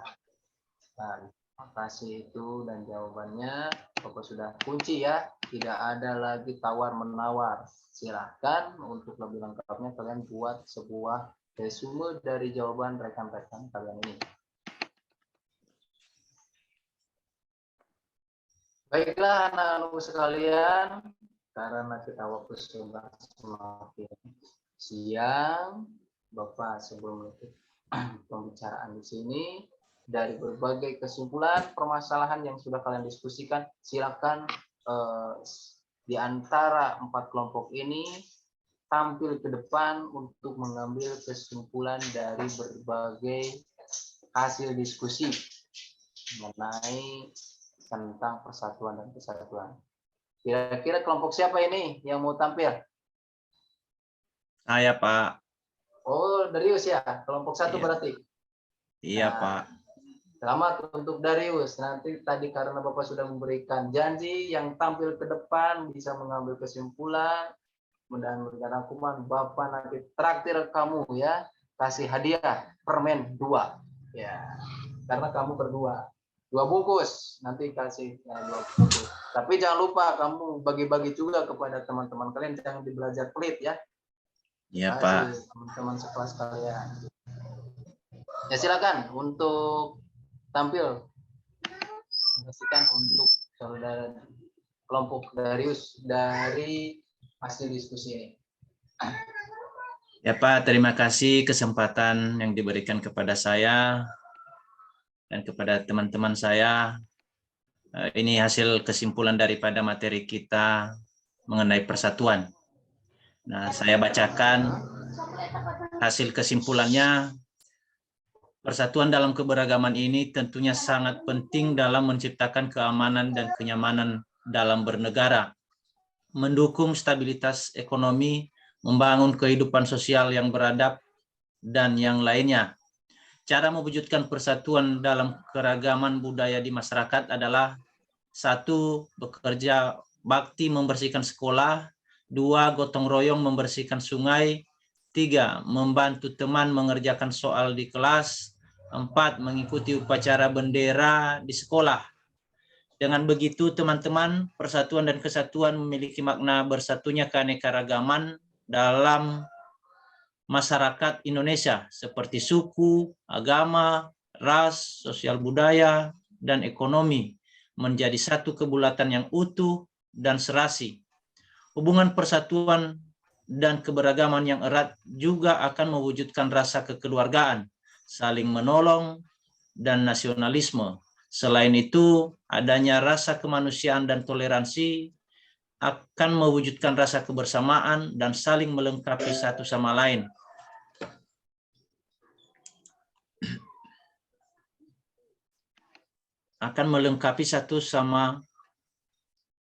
terima kasih itu dan jawabannya. Bapak sudah kunci ya, tidak ada lagi tawar-menawar. Silahkan untuk lebih lengkapnya kalian buat sebuah resume dari jawaban rekan-rekan kalian ini. Baiklah anak-anakku sekalian, karena kita waktu sudah semakin siang, Bapak sebelum pembicaraan di sini, dari berbagai kesimpulan permasalahan yang sudah kalian diskusikan, silakan di antara 4 kelompok ini tampil ke depan untuk mengambil kesimpulan dari berbagai hasil diskusi mengenai tentang persatuan dan kesatuan. Kira-kira kelompok siapa ini yang mau tampil? Saya, Pak. Oh, Darius ya, kelompok 1 Iya. berarti. Iya, Nah, Pak. selamat untuk Darius. Nanti tadi karena Bapak sudah memberikan janji yang tampil ke depan bisa mengambil kesimpulan dan memberikan hukuman, Bapak nanti traktir kamu ya, kasih hadiah permen 2. Ya, karena kamu berdua. 2 bungkus, nanti kasih 2 bungkus. Tapi jangan lupa kamu bagi-bagi juga kepada teman-teman kalian, jangan dibelajar pelit ya. Iya, Kasih Pak. teman-teman sekelas kalian. Ya silakan untuk tampil. Pastikan untuk saudara kelompok Darius dari hasil diskusi ini. Ya, Pak, terima kasih kesempatan yang diberikan kepada saya dan kepada teman-teman saya. Ini hasil kesimpulan daripada materi kita mengenai persatuan. Nah, saya bacakan hasil kesimpulannya. Persatuan dalam keberagaman ini tentunya sangat penting dalam menciptakan keamanan dan kenyamanan dalam bernegara, mendukung stabilitas ekonomi, membangun kehidupan sosial yang beradab, dan yang lainnya. Cara mewujudkan persatuan dalam keragaman budaya di masyarakat adalah 1. Bekerja bakti membersihkan sekolah, 2. Gotong royong membersihkan sungai, 3. Membantu teman mengerjakan soal di kelas, 4. Mengikuti upacara bendera di sekolah. Dengan begitu, teman-teman, persatuan dan kesatuan memiliki makna bersatunya keanekaragaman dalam masyarakat Indonesia seperti suku, agama, ras, sosial budaya, dan ekonomi menjadi satu kebulatan yang utuh dan serasi. Hubungan persatuan dan keberagaman yang erat juga akan mewujudkan rasa kekeluargaan, saling menolong, dan nasionalisme. Selain itu, adanya rasa kemanusiaan dan toleransi akan mewujudkan rasa kebersamaan dan saling melengkapi satu sama lain. Akan melengkapi satu sama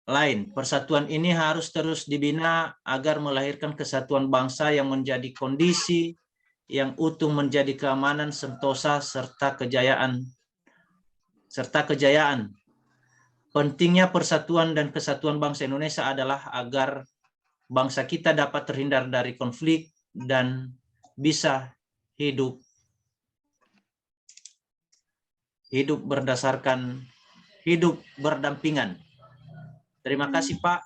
lain. Persatuan ini harus terus dibina agar melahirkan kesatuan bangsa yang menjadi kondisi yang utuh, menjadi keamanan, sentosa, serta kejayaan. Pentingnya persatuan dan kesatuan bangsa Indonesia adalah agar bangsa kita dapat terhindar dari konflik dan bisa hidup berdampingan. Terima kasih, Pak.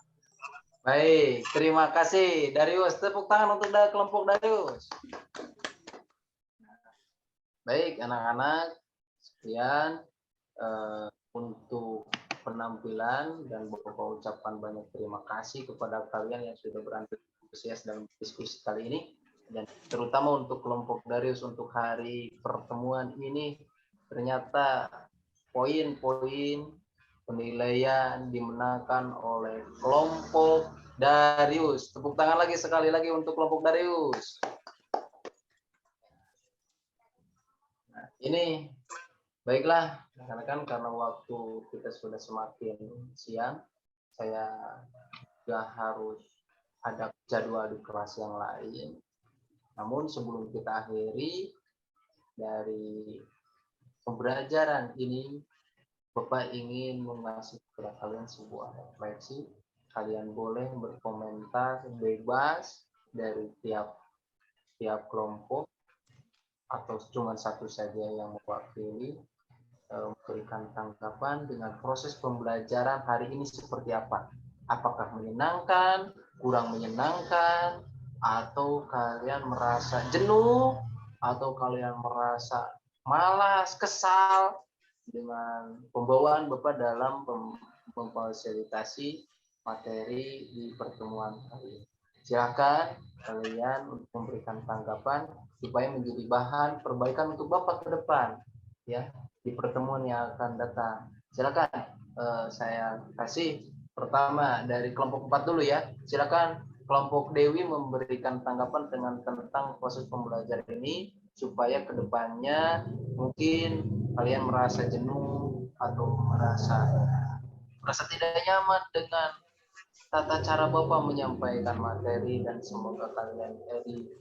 Baik, terima kasih Darius. Tepuk tangan untuk kelompok Darius. Baik, anak-anak, sekian untuk penampilan dan Bapak ucapkan banyak terima kasih kepada kalian yang sudah berantusias dalam diskusi kali ini, dan terutama untuk kelompok Darius untuk hari pertemuan ini. Ternyata poin-poin penilaian dimenangkan oleh kelompok Darius. Tepuk tangan lagi sekali lagi untuk kelompok Darius. Nah, ini baiklah, karena waktu kita sudah semakin siang, saya juga harus ada jadwal di kelas yang lain. Namun sebelum kita akhiri dari pembelajaran ini, Bapak ingin mengasih kepada kalian sebuah refleksi. Kalian boleh berkomentar bebas dari tiap kelompok atau cuma satu saja yang mewakili, memberikan tanggapan dengan proses pembelajaran hari ini seperti apa. Apakah menyenangkan, kurang menyenangkan, atau kalian merasa jenuh, atau kalian merasa malas, kesal dengan pembawaan Bapak dalam memfasilitasi materi di pertemuan kali ini. Silakan kalian untuk memberikan tanggapan supaya menjadi bahan perbaikan untuk Bapak ke depan, ya, di pertemuan yang akan datang. Silakan, saya kasih pertama dari kelompok 4 dulu ya. Silakan kelompok Dewi memberikan tanggapan tentang proses pembelajaran ini supaya kedepannya mungkin kalian merasa jenuh atau merasa tidak nyaman dengan tata cara Bapak menyampaikan materi, dan semoga kalian di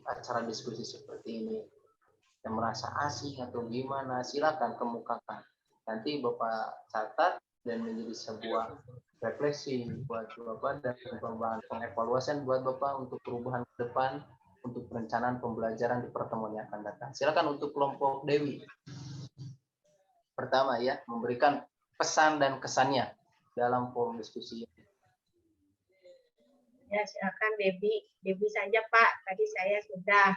acara diskusi seperti ini yang merasa asing atau gimana, silakan kemukakan. Nanti Bapak catat dan menjadi sebuah refleksi buat Bapak dan pengevaluasian buat Bapak untuk perubahan ke depan untuk perencanaan pembelajaran di pertemuan yang akan datang. Silakan untuk kelompok Dewi. Pertama ya, memberikan pesan dan kesannya dalam forum diskusi. Ya, silakan Dewi saja Pak. Tadi saya sudah.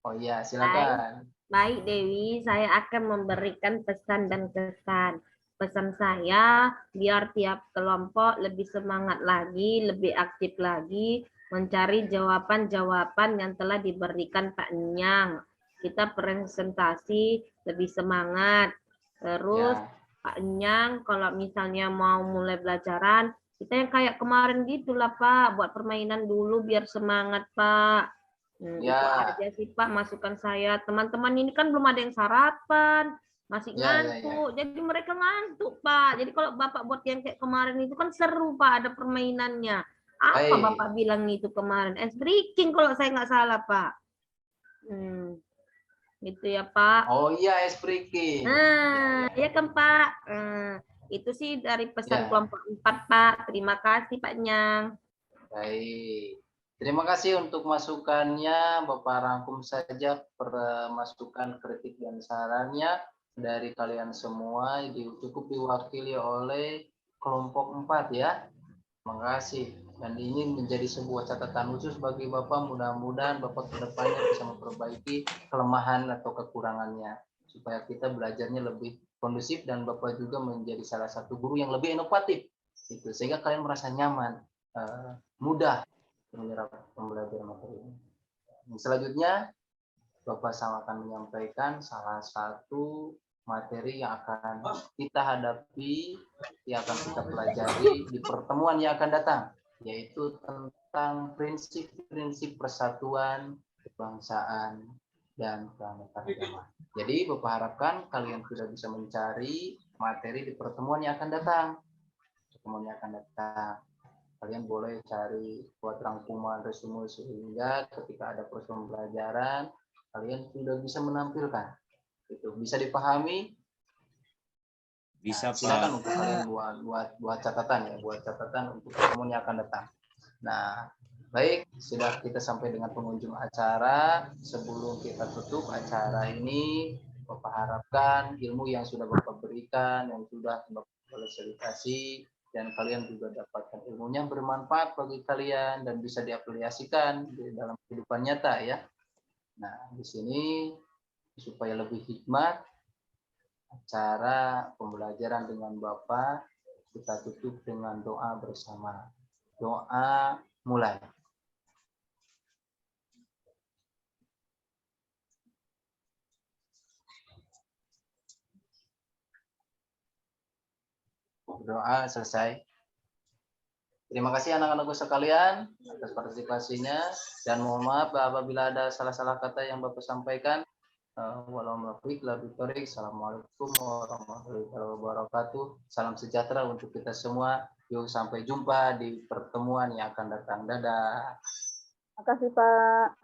Oh iya, silakan. Baik Dewi, saya akan memberikan pesan dan kesan. Pesan saya, biar tiap kelompok lebih semangat lagi, lebih aktif lagi, mencari jawaban-jawaban yang telah diberikan Pak Nyang. Kita presentasi lebih semangat. Terus Pak Nyang, kalau misalnya mau mulai pelajaran, kita yang kayak kemarin gitulah Pak, buat permainan dulu biar semangat Pak. Itu aja sih Pak masukan saya. Teman-teman ini kan belum ada yang sarapan, masih ngantuk. Jadi mereka ngantuk Pak. Jadi kalau Bapak buat yang kayak kemarin itu kan seru Pak, ada permainannya. Apa Bapak bilang itu kemarin? Ice breaking kalau saya nggak salah Pak. Gitu ya Pak. Oh iya, ice breaking. Nah, ya kan Pak. Itu sih dari pesan kelompok 4 Pak. Terima kasih Pak Nyang. Baik. Terima kasih untuk masukannya. Bapak rangkum saja masukan, kritik, dan sarannya dari kalian semua. Cukup diwakili oleh kelompok 4 ya. Terima kasih. Dan ini menjadi sebuah catatan khusus bagi Bapak. Mudah-mudahan Bapak kedepannya bisa memperbaiki kelemahan atau kekurangannya. Supaya kita belajarnya lebih kondusif dan Bapak juga menjadi salah satu guru yang lebih inovatif. Gitu. Sehingga kalian merasa nyaman, mudah menyerap pembelajaran materi ini. Selanjutnya, Bapak sama akan menyampaikan salah satu materi yang akan kita hadapi, yang akan kita pelajari di pertemuan yang akan datang, yaitu tentang prinsip-prinsip persatuan, kebangsaan, dan keanekaragaman. Jadi, Bapak harapkan kalian sudah bisa mencari materi di pertemuan yang akan datang. Kalian boleh cari buat rangkuman resume sehingga ketika ada proses pembelajaran kalian sudah bisa menampilkan. Itu bisa dipahami. Bisa Pak. Silakan untuk kalian buat catatan ya, buat catatan untuk pertemuan yang akan datang. Nah, baik, sudah kita sampai dengan pengunjung acara. Sebelum kita tutup acara ini, Bapak harapkan ilmu yang sudah Bapak berikan, yang sudah Bapak fasilitasi, dan kalian juga dapatkan ilmunya bermanfaat bagi kalian dan bisa diaplikasikan di dalam kehidupan nyata ya. Nah, di sini supaya lebih hikmat acara pembelajaran dengan Bapak, kita tutup dengan doa bersama. Doa mulai. Doa selesai. Terima kasih anak-anakku sekalian atas partisipasinya, dan mohon maaf apabila ada salah-salah kata yang Bapak sampaikan. Assalamualaikum warahmatullahi wabarakatuh. Salam sejahtera untuk kita semua. Yuk sampai jumpa di pertemuan yang akan datang. Dadah. Terima kasih Pak.